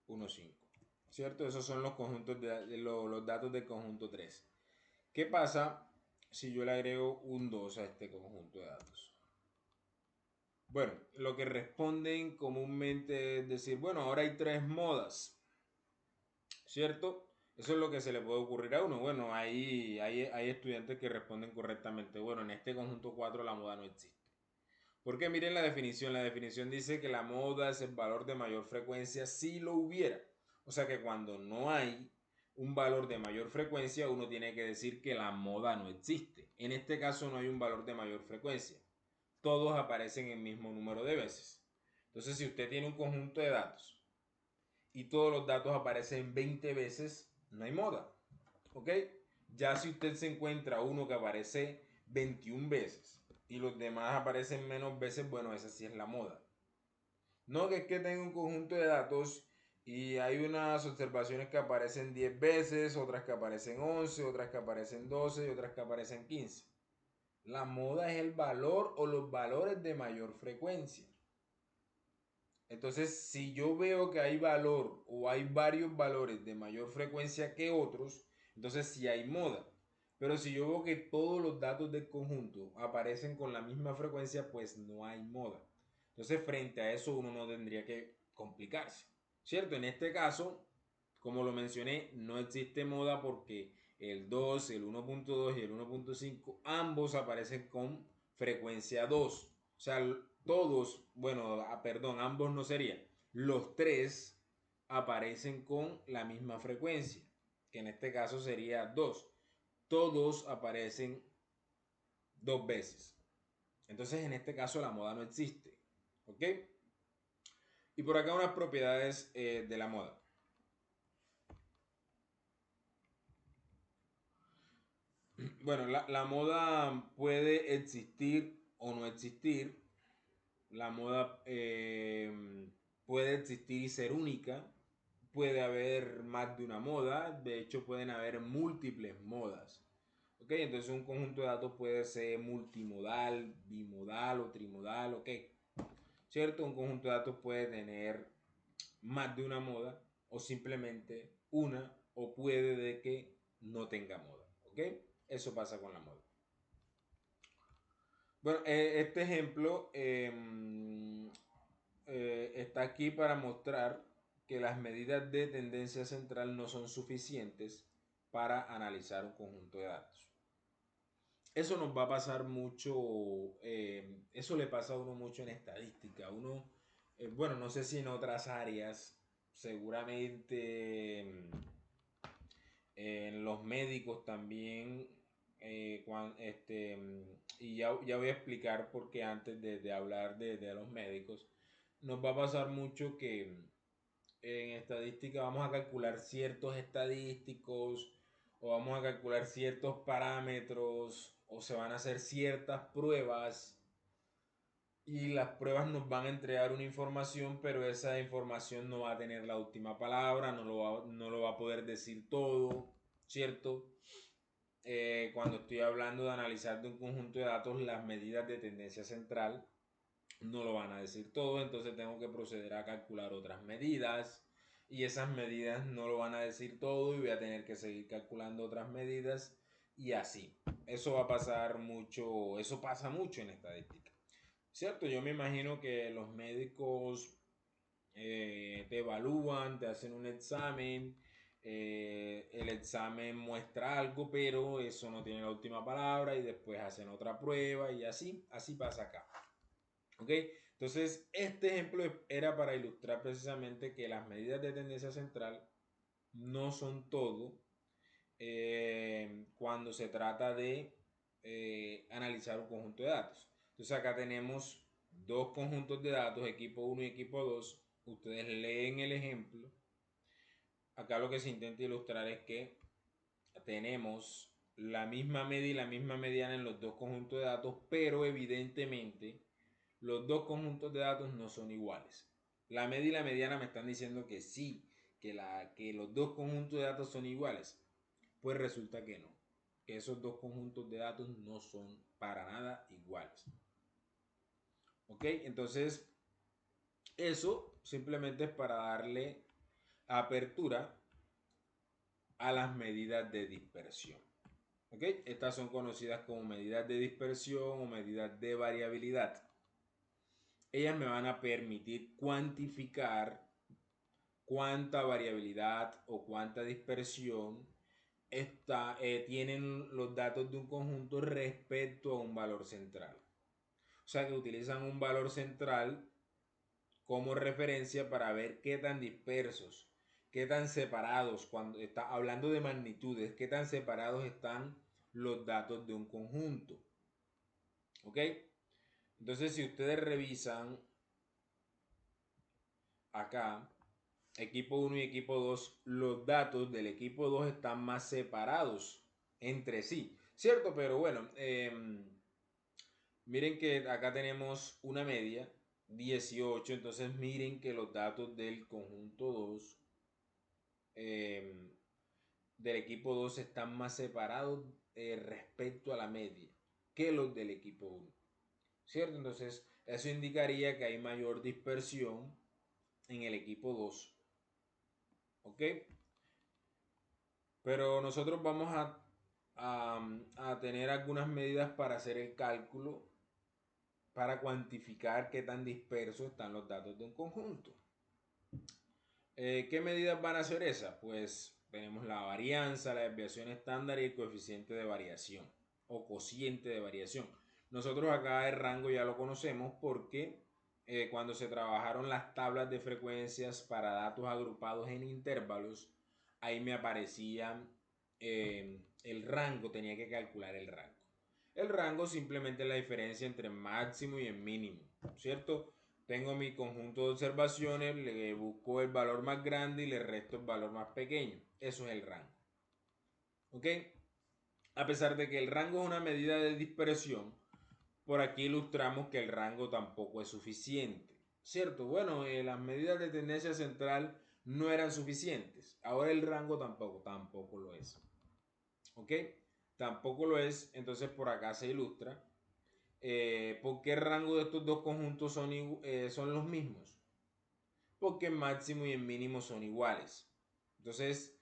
1, 5. ¿Cierto? Esos son los conjuntos los datos del conjunto 3. ¿Qué pasa si yo le agrego un 2 a este conjunto de datos? Bueno, lo que responden comúnmente es decir, bueno, ahora hay tres modas, ¿cierto? Eso es lo que se le puede ocurrir a uno. Bueno, hay estudiantes que responden correctamente. Bueno, en este conjunto 4 la moda no existe. Porque miren la definición dice que la moda es el valor de mayor frecuencia si lo hubiera. O sea que cuando no hay un valor de mayor frecuencia, uno tiene que decir que la moda no existe. En este caso no hay un valor de mayor frecuencia. Todos aparecen el mismo número de veces. Entonces, si usted tiene un conjunto de datos y todos los datos aparecen 20 veces, no hay moda. ¿Ok? Ya si usted se encuentra uno que aparece 21 veces y los demás aparecen menos veces, bueno, esa sí es la moda. No que es que tenga un conjunto de datos y hay unas observaciones que aparecen 10 veces, otras que aparecen 11, otras que aparecen 12 y otras que aparecen 15. La moda es el valor o los valores de mayor frecuencia. Entonces, si yo veo que hay valor o hay varios valores de mayor frecuencia que otros, entonces sí hay moda. Pero si yo veo que todos los datos del conjunto aparecen con la misma frecuencia, pues no hay moda. Entonces, frente a eso, uno no tendría que complicarse. ¿Cierto? En este caso, como lo mencioné, no existe moda porque el 2, el 1.2 y el 1.5 ambos aparecen con frecuencia 2. O sea, todos, bueno, perdón, ambos no serían. Los tres aparecen con la misma frecuencia, que en este caso sería 2. Todos aparecen dos veces. Entonces, en este caso, la moda no existe. ¿Ok? Y por acá unas propiedades de la moda. Bueno, la moda puede existir o no existir. La moda puede existir y ser única. Puede haber más de una moda. De hecho, pueden haber múltiples modas. ¿Ok? Entonces un conjunto de datos puede ser multimodal, bimodal o trimodal. ¿Ok? ¿Cierto? Un conjunto de datos puede tener más de una moda o simplemente una o puede de que no tenga moda. ¿Ok? Eso pasa con la moda. Bueno, este ejemplo está aquí para mostrar que las medidas de tendencia central no son suficientes para analizar un conjunto de datos. Eso nos va a pasar mucho, eso le pasa a uno mucho en estadística. Uno, bueno, no sé si en otras áreas, seguramente en los médicos también, y ya voy a explicar por qué antes de hablar de los médicos, nos va a pasar mucho que en estadística vamos a calcular ciertos estadísticos o vamos a calcular ciertos parámetros, o se van a hacer ciertas pruebas, y las pruebas nos van a entregar una información, pero esa información no va a tener la última palabra, no lo va a poder decir todo, ¿cierto? Cuando estoy hablando de analizar de un conjunto de datos, las medidas de tendencia central no lo van a decir todo, entonces tengo que proceder a calcular otras medidas, y esas medidas no lo van a decir todo y voy a tener que seguir calculando otras medidas, y así. Eso va a pasar mucho, eso pasa mucho en estadística. ¿Cierto? Yo me imagino que los médicos te evalúan, te hacen un examen, el examen muestra algo, pero eso no tiene la última palabra y después hacen otra prueba y así pasa acá. ¿Ok? Entonces, este ejemplo era para ilustrar precisamente que las medidas de tendencia central no son todo cuando se trata de analizar un conjunto de datos. Entonces acá tenemos dos conjuntos de datos, equipo 1 y equipo 2. Ustedes leen el ejemplo. Acá lo que se intenta ilustrar es que tenemos la misma media y la misma mediana en los dos conjuntos de datos, pero evidentemente los dos conjuntos de datos no son iguales. La media y la mediana me están diciendo que sí, que los dos conjuntos de datos son iguales. Pues resulta que no, que esos dos conjuntos de datos no son para nada iguales. ¿Ok? Entonces, eso simplemente es para darle apertura a las medidas de dispersión. ¿Ok? Estas son conocidas como medidas de dispersión o medidas de variabilidad. Ellas me van a permitir cuantificar cuánta variabilidad o cuánta dispersión tienen los datos de un conjunto respecto a un valor central. O sea que utilizan un valor central como referencia para ver qué tan dispersos, qué tan separados, cuando está hablando de magnitudes, qué tan separados están los datos de un conjunto. ¿Ok? Entonces, si ustedes revisan acá, equipo 1 y equipo 2, los datos del equipo 2 están más separados entre sí, ¿cierto? Pero bueno, miren que acá tenemos una media, 18, entonces miren que los datos del conjunto 2, eh, del equipo 2 están más separados respecto a la media que los del equipo 1, ¿cierto? Entonces eso indicaría que hay mayor dispersión en el equipo 2, ¿ok? Pero nosotros vamos a tener algunas medidas para hacer el cálculo, para cuantificar qué tan dispersos están los datos de un conjunto. ¿Qué medidas van a ser esas? Pues tenemos la varianza, la desviación estándar y el coeficiente de variación o cociente de variación. Nosotros acá el rango ya lo conocemos porque cuando se trabajaron las tablas de frecuencias para datos agrupados en intervalos, ahí me aparecía el rango, tenía que calcular el rango. El rango simplemente es la diferencia entre máximo y el mínimo, ¿cierto? Tengo mi conjunto de observaciones, le busco el valor más grande y le resto el valor más pequeño. Eso es el rango. ¿Ok? A pesar de que el rango es una medida de dispersión, por aquí ilustramos que el rango tampoco es suficiente. ¿Cierto? Bueno, las medidas de tendencia central no eran suficientes. Ahora el rango tampoco lo es. ¿Ok? Tampoco lo es. Entonces por acá se ilustra. ¿Por qué el rango de estos dos conjuntos son los mismos? Porque el máximo y el mínimo son iguales. Entonces,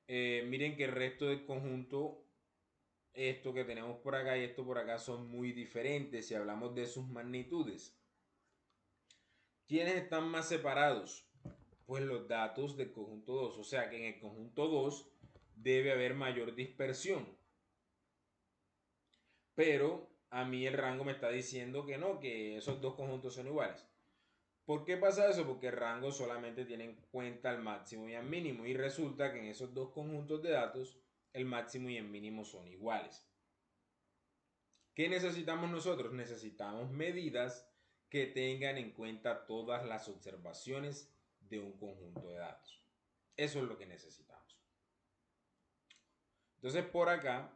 miren que el resto del conjunto, esto que tenemos por acá y esto por acá, son muy diferentes si hablamos de sus magnitudes. ¿Quiénes están más separados? Pues los datos del conjunto 2. O sea que en el conjunto 2 debe haber mayor dispersión. Pero a mí el rango me está diciendo que no, que esos dos conjuntos son iguales. ¿Por qué pasa eso? Porque el rango solamente tiene en cuenta el máximo y el mínimo, y resulta que en esos dos conjuntos de datos el máximo y el mínimo son iguales. ¿Qué necesitamos nosotros? Necesitamos medidas que tengan en cuenta todas las observaciones de un conjunto de datos. Eso es lo que necesitamos. Entonces por acá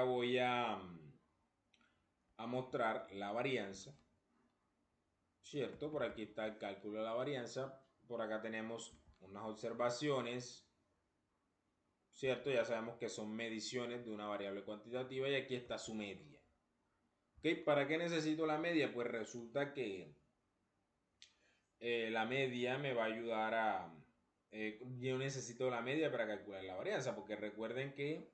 voy a mostrar la varianza, ¿cierto? Por aquí está el cálculo de la varianza. Por acá tenemos unas observaciones, ¿cierto? Ya sabemos que son mediciones de una variable cuantitativa y aquí está su media. ¿Ok? ¿Para qué necesito la media? Pues resulta que la media me va a ayudar a... yo necesito la media para calcular la varianza, porque recuerden que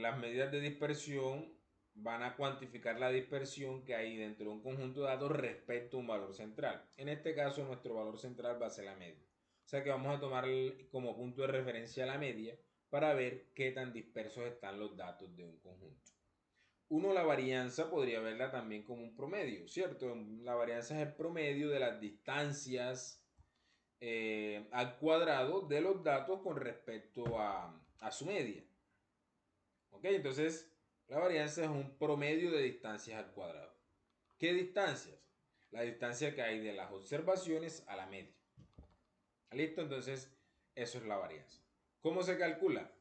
las medidas de dispersión van a cuantificar la dispersión que hay dentro de un conjunto de datos respecto a un valor central. En este caso, nuestro valor central va a ser la media. O sea que vamos a tomar como punto de referencia la media para ver qué tan dispersos están los datos de un conjunto. Uno, la varianza podría verla también como un promedio, ¿cierto? La varianza es el promedio de las distancias al cuadrado de los datos con respecto a su media. ¿Ok? Entonces, la varianza es un promedio de distancias al cuadrado. ¿Qué distancias? La distancia que hay de las observaciones a la media. ¿Listo? Entonces, eso es la varianza. ¿Cómo se calcula?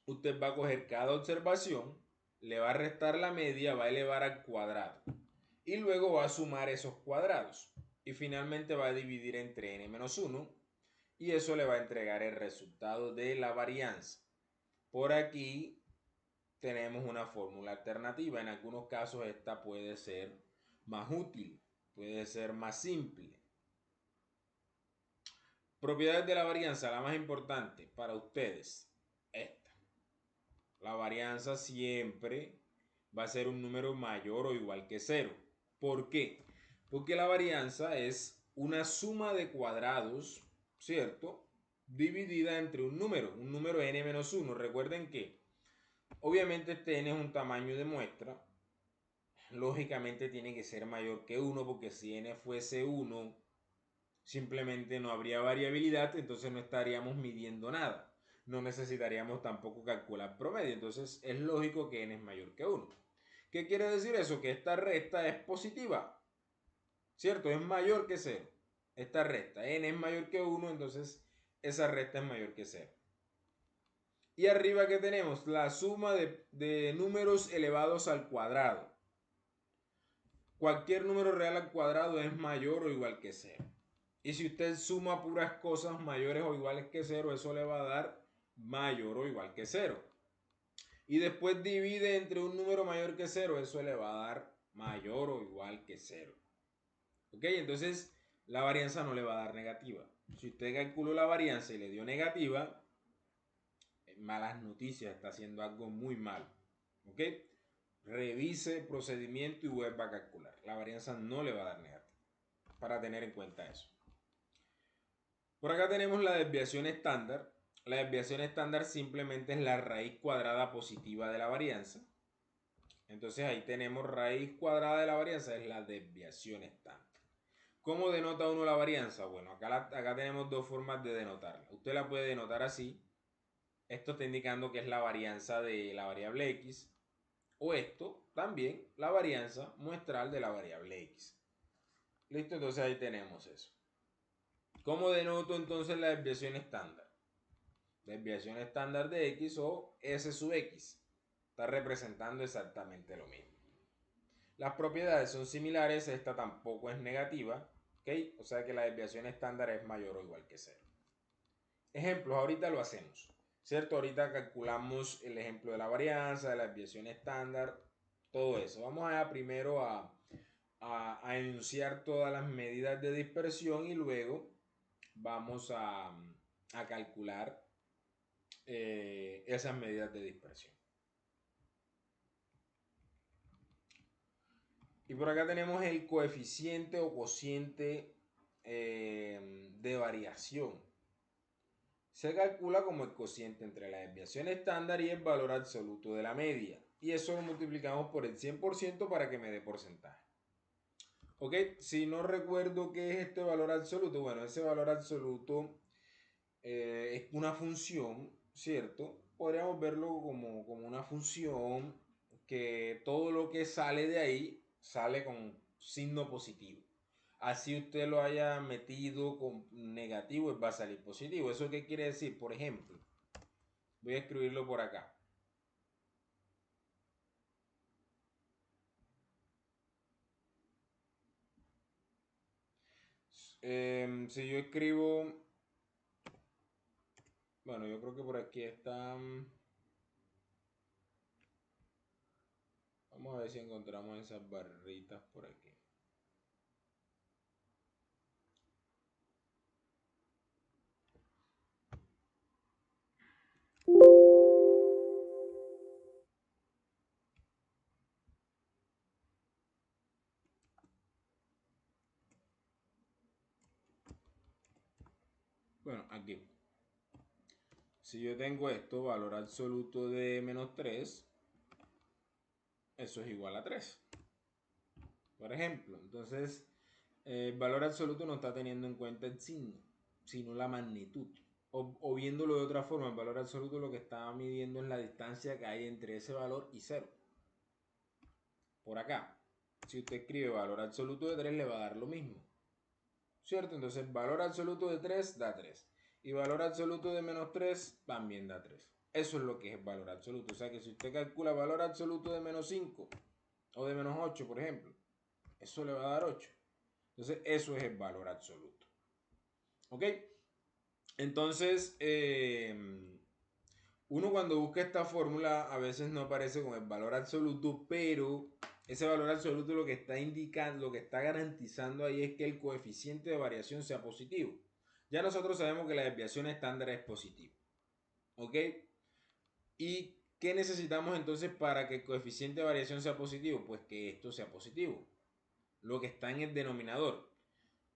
Usted va a coger cada observación, le va a restar la media, va a elevar al cuadrado. Y luego va a sumar esos cuadrados. Y finalmente va a dividir entre n-1. Y eso le va a entregar el resultado de la varianza. Por aquí tenemos una fórmula alternativa. En algunos casos esta puede ser más útil, puede ser más simple. Propiedades de la varianza, la más importante para ustedes, esta. La varianza siempre va a ser un número mayor o igual que 0. ¿Por qué? Porque la varianza es una suma de cuadrados, ¿cierto? Dividida entre un número n-1. Recuerden que obviamente este n es un tamaño de muestra. Lógicamente tiene que ser mayor que 1 porque si n fuese 1 simplemente no habría variabilidad, entonces no estaríamos midiendo nada. No necesitaríamos tampoco calcular promedio, entonces es lógico que n es mayor que 1. ¿Qué quiere decir eso? Que esta recta es positiva, ¿cierto? Es mayor que 0. Esta recta, n es mayor que 1, entonces esa recta es mayor que 0. Y arriba que tenemos la suma de números elevados al cuadrado. Cualquier número real al cuadrado es mayor o igual que 0. Y si usted suma puras cosas mayores o iguales que 0, eso le va a dar mayor o igual que 0. Y después divide entre un número mayor que 0, eso le va a dar mayor o igual que 0. ¿Ok? Entonces la varianza no le va a dar negativa. Si usted calculó la varianza y le dio negativa, malas noticias, está haciendo algo muy mal. ¿Ok? Revise el procedimiento y vuelva a calcular. La varianza no le va a dar negativa. Para tener en cuenta eso. Por acá tenemos la desviación estándar. La desviación estándar simplemente es la raíz cuadrada positiva de la varianza. Entonces ahí tenemos raíz cuadrada de la varianza, es la desviación estándar. ¿Cómo denota uno la varianza? Bueno, acá tenemos dos formas de denotarla. Usted la puede denotar así. Esto está indicando que es la varianza de la variable x. O esto también, la varianza muestral de la variable x. Listo, entonces ahí tenemos eso. ¿Cómo denoto entonces la desviación estándar? Desviación estándar de x o s sub x. Está representando exactamente lo mismo. Las propiedades son similares, esta tampoco es negativa, ¿ok? O sea que la desviación estándar es mayor o igual que 0. Ejemplos, ahorita lo hacemos, ¿cierto? Ahorita calculamos el ejemplo de la varianza, de la desviación estándar, todo eso. Vamos a primero a enunciar todas las medidas de dispersión y luego vamos a calcular esas medidas de dispersión. Y por acá tenemos el coeficiente o cociente de variación. Se calcula como el cociente entre la desviación estándar y el valor absoluto de la media. Y eso lo multiplicamos por el 100% para que me dé porcentaje. Ok, si no recuerdo qué es este valor absoluto, bueno, ese valor absoluto es una función, ¿cierto? Podríamos verlo como una función que todo lo que sale de ahí sale con signo positivo. Así usted lo haya metido con negativo, va a salir positivo. ¿Eso qué quiere decir? Por ejemplo, Voy a escribirlo por acá. Si yo escribo, bueno, yo creo que por aquí están. Vamos a ver si encontramos esas barritas por aquí. Bueno, aquí. Si yo tengo esto, valor absoluto de menos 3, eso es igual a 3. Por ejemplo, entonces el valor absoluto no está teniendo en cuenta el signo, sino la magnitud. O viéndolo de otra forma, el valor absoluto lo que está midiendo es la distancia que hay entre ese valor y 0. Por acá, si usted escribe valor absoluto de 3, le va a dar lo mismo. ¿Cierto? Entonces valor absoluto de 3 da 3. Y valor absoluto de menos 3 también da 3. Eso es lo que es valor absoluto. O sea que si usted calcula valor absoluto de menos 5 o de menos 8, por ejemplo, eso le va a dar 8. Entonces eso es el valor absoluto. ¿Ok? Entonces, uno cuando busca esta fórmula a veces no aparece con el valor absoluto, pero ese valor absoluto lo que está indicando, lo que está garantizando ahí es que el coeficiente de variación sea positivo. Ya nosotros sabemos que la desviación estándar es positiva. ¿Ok? ¿Y qué necesitamos entonces para que el coeficiente de variación sea positivo? Pues que esto sea positivo. Lo que está en el denominador.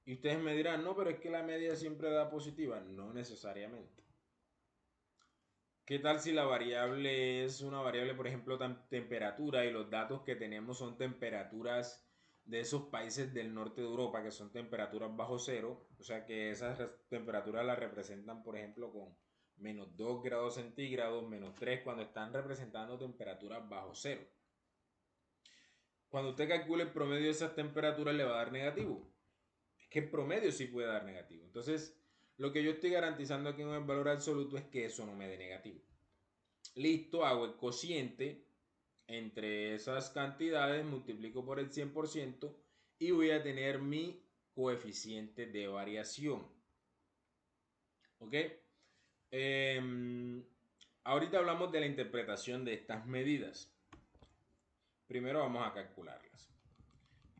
Y ustedes me dirán, no, pero es que la media siempre da positiva. No necesariamente. ¿Qué tal si la variable es una variable, por ejemplo, temperatura y los datos que tenemos son temperaturas de esos países del norte de Europa que son temperaturas bajo cero? O sea que esas temperaturas las representan, por ejemplo, con menos 2 grados centígrados, menos 3 cuando están representando temperaturas bajo cero. Cuando usted calcule el promedio de esas temperaturas le va a dar negativo. Es que el promedio sí puede dar negativo. Entonces, lo que yo estoy garantizando aquí en el valor absoluto es que eso no me dé negativo. Listo, hago el cociente entre esas cantidades, multiplico por el 100% y voy a tener mi coeficiente de variación. ¿Ok? Ahorita hablamos de la interpretación de estas medidas. Primero vamos a calcularlas.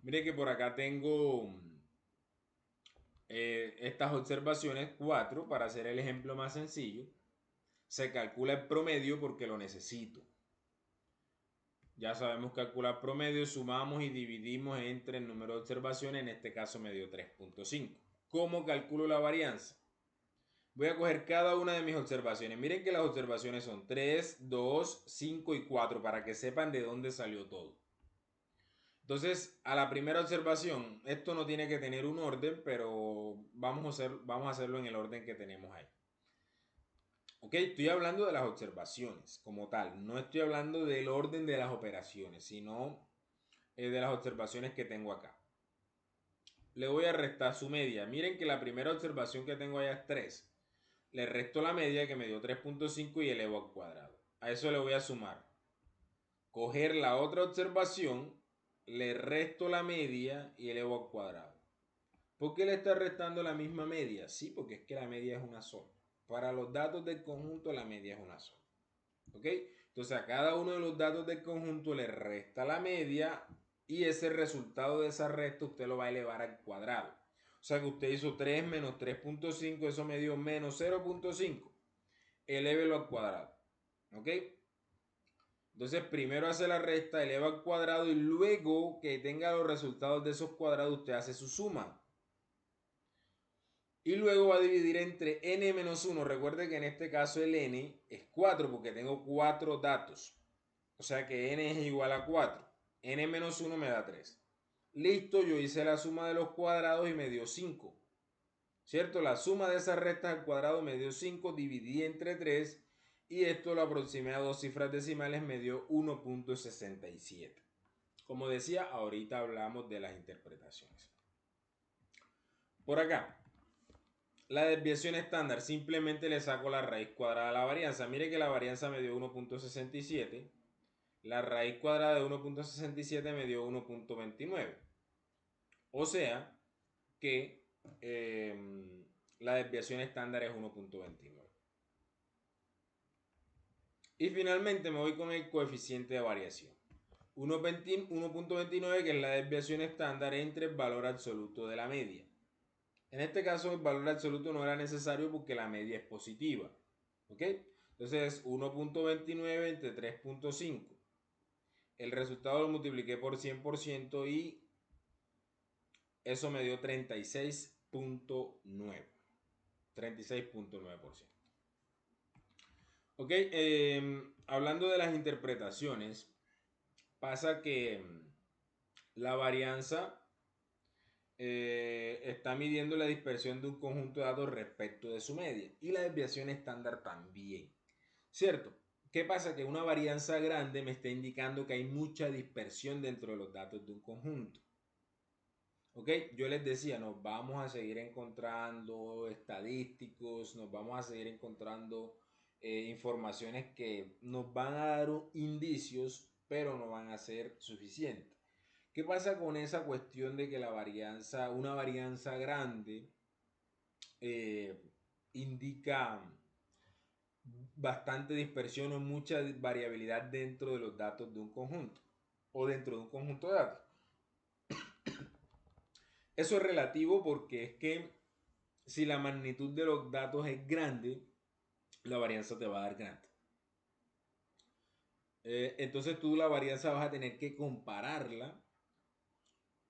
Mire que por acá tengo estas observaciones, 4, para hacer el ejemplo más sencillo. Se calcula el promedio porque lo necesito. Ya sabemos calcular promedio, sumamos y dividimos entre el número de observaciones, en este caso me dio 3.5. ¿Cómo calculo la varianza? Voy a coger cada una de mis observaciones. Miren que las observaciones son 3, 2, 5 y 4 para que sepan de dónde salió todo. Entonces, a la primera observación, esto no tiene que tener un orden, pero vamos a hacerlo en el orden que tenemos ahí. Ok, estoy hablando de las observaciones como tal, no estoy hablando del orden de las operaciones, sino de las observaciones que tengo acá. Le voy a restar su media. Miren que la primera observación que tengo allá es 3. Le resto la media que me dio 3.5 y elevo al cuadrado. A eso le voy a sumar. Coger la otra observación, le resto la media y elevo al cuadrado. ¿Por qué le está restando la misma media? Sí, porque es que la media es una sola. Para los datos del conjunto la media es una sola. ¿Ok? Entonces a cada uno de los datos del conjunto le resta la media y ese resultado de esa resta usted lo va a elevar al cuadrado. O sea que usted hizo 3 menos 3.5, eso me dio menos 0.5. Elévelo al cuadrado. ¿Ok? Entonces primero hace la resta, eleva al cuadrado y luego que tenga los resultados de esos cuadrados usted hace su suma. Y luego va a dividir entre n menos 1. Recuerde que en este caso el n es 4 porque tengo 4 datos. O sea que n es igual a 4. N menos 1 me da 3. Listo, yo hice la suma de los cuadrados y me dio 5. ¿Cierto? La suma de esas restas al cuadrado me dio 5, dividí entre 3 y esto lo aproximé a dos cifras decimales, me dio 1.67. Como decía, ahorita hablamos de las interpretaciones. Por acá, La desviación estándar, simplemente le saco la raíz cuadrada a la varianza. Mire que la varianza me dio 1.67. La raíz cuadrada de 1.67 me dio 1.29. O sea que la desviación estándar es 1.29. Y finalmente me voy con el coeficiente de variación. 1.29, que es la desviación estándar entre el valor absoluto de la media. En este caso el valor absoluto no era necesario porque la media es positiva. ¿Ok? Entonces 1.29 entre 3.5. El resultado lo multipliqué por 100% y eso me dio 36.9. 36.9%. Ok, hablando de las interpretaciones, pasa que la varianza está midiendo la dispersión de un conjunto de datos respecto de su media y la desviación estándar también, ¿cierto? ¿Qué pasa? Que una varianza grande me está indicando que hay mucha dispersión dentro de los datos de un conjunto. ¿Ok? Yo les decía, nos vamos a seguir encontrando estadísticos, nos vamos a seguir encontrando informaciones que nos van a dar indicios, pero no van a ser suficientes. ¿Qué pasa con esa cuestión de que la varianza, una varianza grande, eh, indica bastante dispersión o mucha variabilidad dentro de los datos de un conjunto o dentro de un conjunto de datos? Eso es relativo porque es que si la magnitud de los datos es grande, la varianza te va a dar grande. Entonces tú la varianza vas a tener que compararla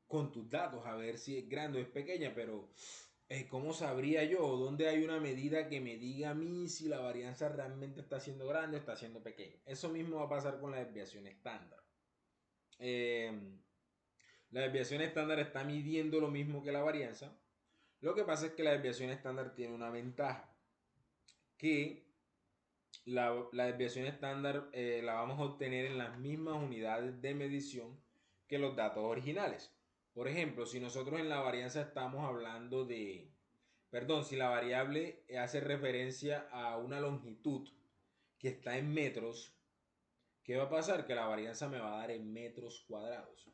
con tus datos a ver si es grande o es pequeña, pero ¿cómo sabría yo? ¿Dónde hay una medida que me diga a mí si la varianza realmente está siendo grande o está siendo pequeña? Eso mismo va a pasar con la desviación estándar. La desviación estándar está midiendo lo mismo que la varianza. Lo que pasa es que la desviación estándar tiene una ventaja, que la desviación estándar la vamos a obtener en las mismas unidades de medición que los datos originales. Por ejemplo, si nosotros en la varianza estamos hablando de, perdón, si la variable hace referencia a una longitud que está en metros, ¿qué va a pasar? Que la varianza me va a dar en metros cuadrados.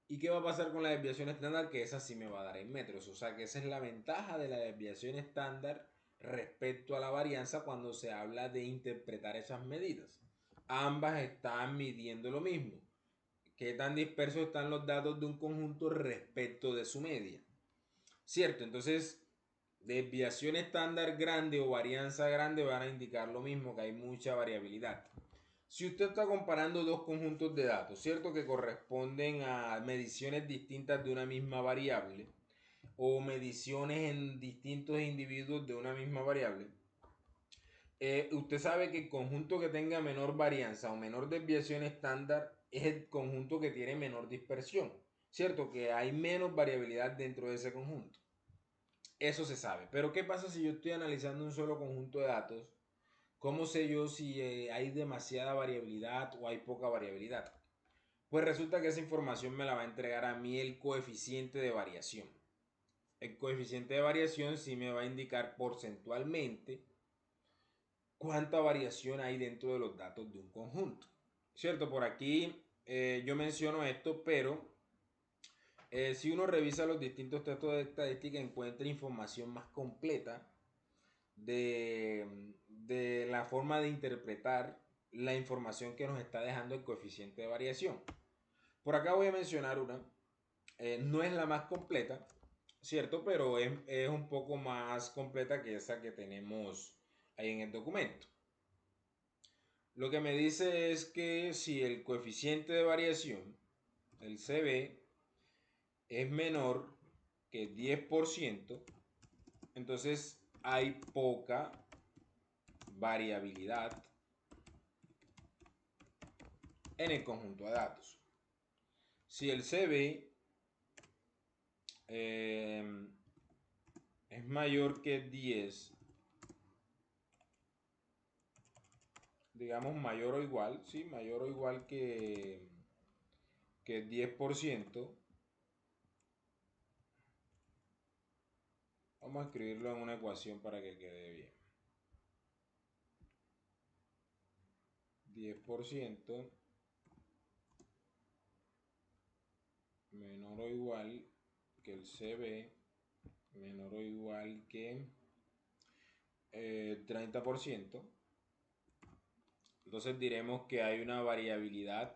¿Y qué va a pasar con la desviación estándar? Que esa sí me va a dar en metros. O sea que esa es la ventaja de la desviación estándar respecto a la varianza cuando se habla de interpretar esas medidas. Ambas están midiendo lo mismo. ¿Qué tan dispersos están los datos de un conjunto respecto de su media? ¿Cierto? Entonces, desviación estándar grande o varianza grande van a indicar lo mismo, que hay mucha variabilidad. Si usted está comparando dos conjuntos de datos, ¿cierto? Que corresponden a mediciones distintas de una misma variable o mediciones en distintos individuos de una misma variable, usted sabe que el conjunto que tenga menor varianza o menor desviación estándar es el conjunto que tiene menor dispersión, ¿cierto? Que hay menos variabilidad dentro de ese conjunto. Eso se sabe. Pero ¿qué pasa si yo estoy analizando un solo conjunto de datos? ¿Cómo sé yo si hay demasiada variabilidad o hay poca variabilidad? Pues resulta que esa información me la va a entregar a mí el coeficiente de variación. El coeficiente de variación sí me va a indicar porcentualmente cuánta variación hay dentro de los datos de un conjunto. ¿Cierto? Por aquí yo menciono esto, pero si uno revisa los distintos textos de estadística encuentra información más completa de la forma de interpretar la información que nos está dejando el coeficiente de variación. Por acá voy a mencionar una, no es la más completa, ¿cierto? Pero es un poco más completa que esa que tenemos ahí en el documento. Lo que me dice es que si el coeficiente de variación, el CB, es menor que 10%, entonces hay poca variabilidad en el conjunto de datos. Si el CB es mayor que 10, digamos mayor o igual, ¿sí? Mayor o igual que 10%, Vamos a escribirlo en una ecuación para que quede bien. 10% menor o igual que el CB menor o igual que 30%. Entonces diremos que hay una variabilidad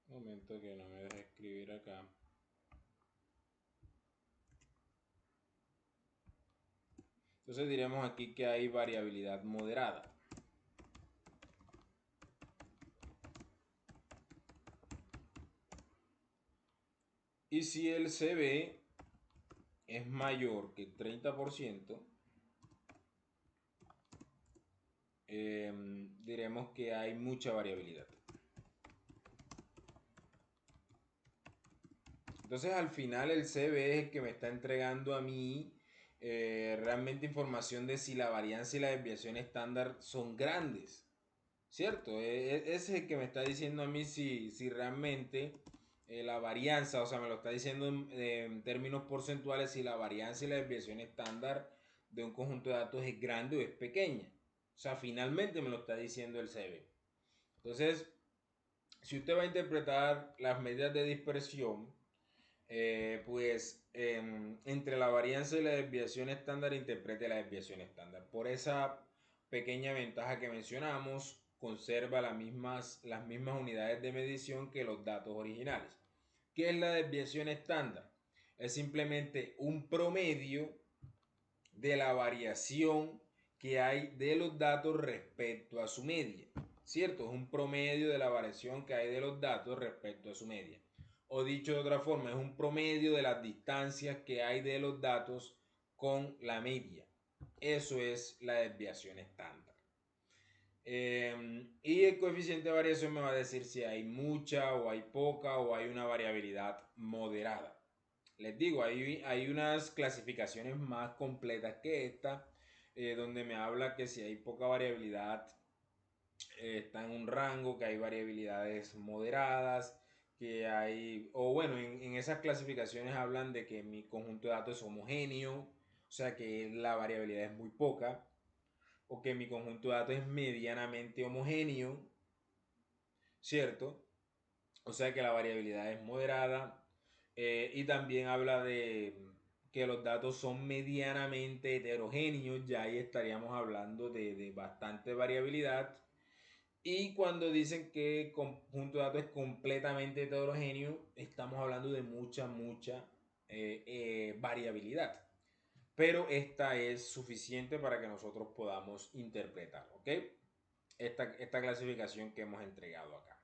un momento que no me deja escribir acá. Entonces diremos aquí que hay variabilidad moderada. Y si el CB es mayor que el 30%, diremos que hay mucha variabilidad. Entonces al final el CB es el que me está entregando a mí realmente información de si la varianza y la desviación estándar son grandes, ¿cierto? Ese es el que me está diciendo a mí si realmente la varianza, o sea, me lo está diciendo en términos porcentuales si la varianza y la desviación estándar de un conjunto de datos es grande o es pequeña. O sea, finalmente me lo está diciendo el CB. Entonces, si usted va a interpretar las medidas de dispersión, entre la varianza y la desviación estándar, interprete la desviación estándar. Por esa pequeña ventaja que mencionamos, conserva las mismas unidades de medición que los datos originales. ¿Qué es la desviación estándar? Es simplemente un promedio de la variación que hay de los datos respecto a su media. ¿Cierto? Es un promedio de la variación que hay de los datos respecto a su media. O dicho de otra forma, es un promedio de las distancias que hay de los datos con la media. Eso es la desviación estándar. Y el coeficiente de variación me va a decir si hay mucha o hay poca o hay una variabilidad moderada. Les digo, hay unas clasificaciones más completas que esta, donde me habla que si hay poca variabilidad está en un rango, que hay variabilidades moderadas, que hay, o bueno, en esas clasificaciones hablan de que mi conjunto de datos es homogéneo, o sea que la variabilidad es muy poca, o que mi conjunto de datos es medianamente homogéneo, ¿cierto? O sea que la variabilidad es moderada, y también habla de que los datos son medianamente heterogéneos, ya ahí estaríamos hablando de bastante variabilidad. Y cuando dicen que el conjunto de datos es completamente heterogéneo, estamos hablando de mucha variabilidad. Pero esta es suficiente para que nosotros podamos interpretar, ¿ok? Esta clasificación que hemos entregado acá.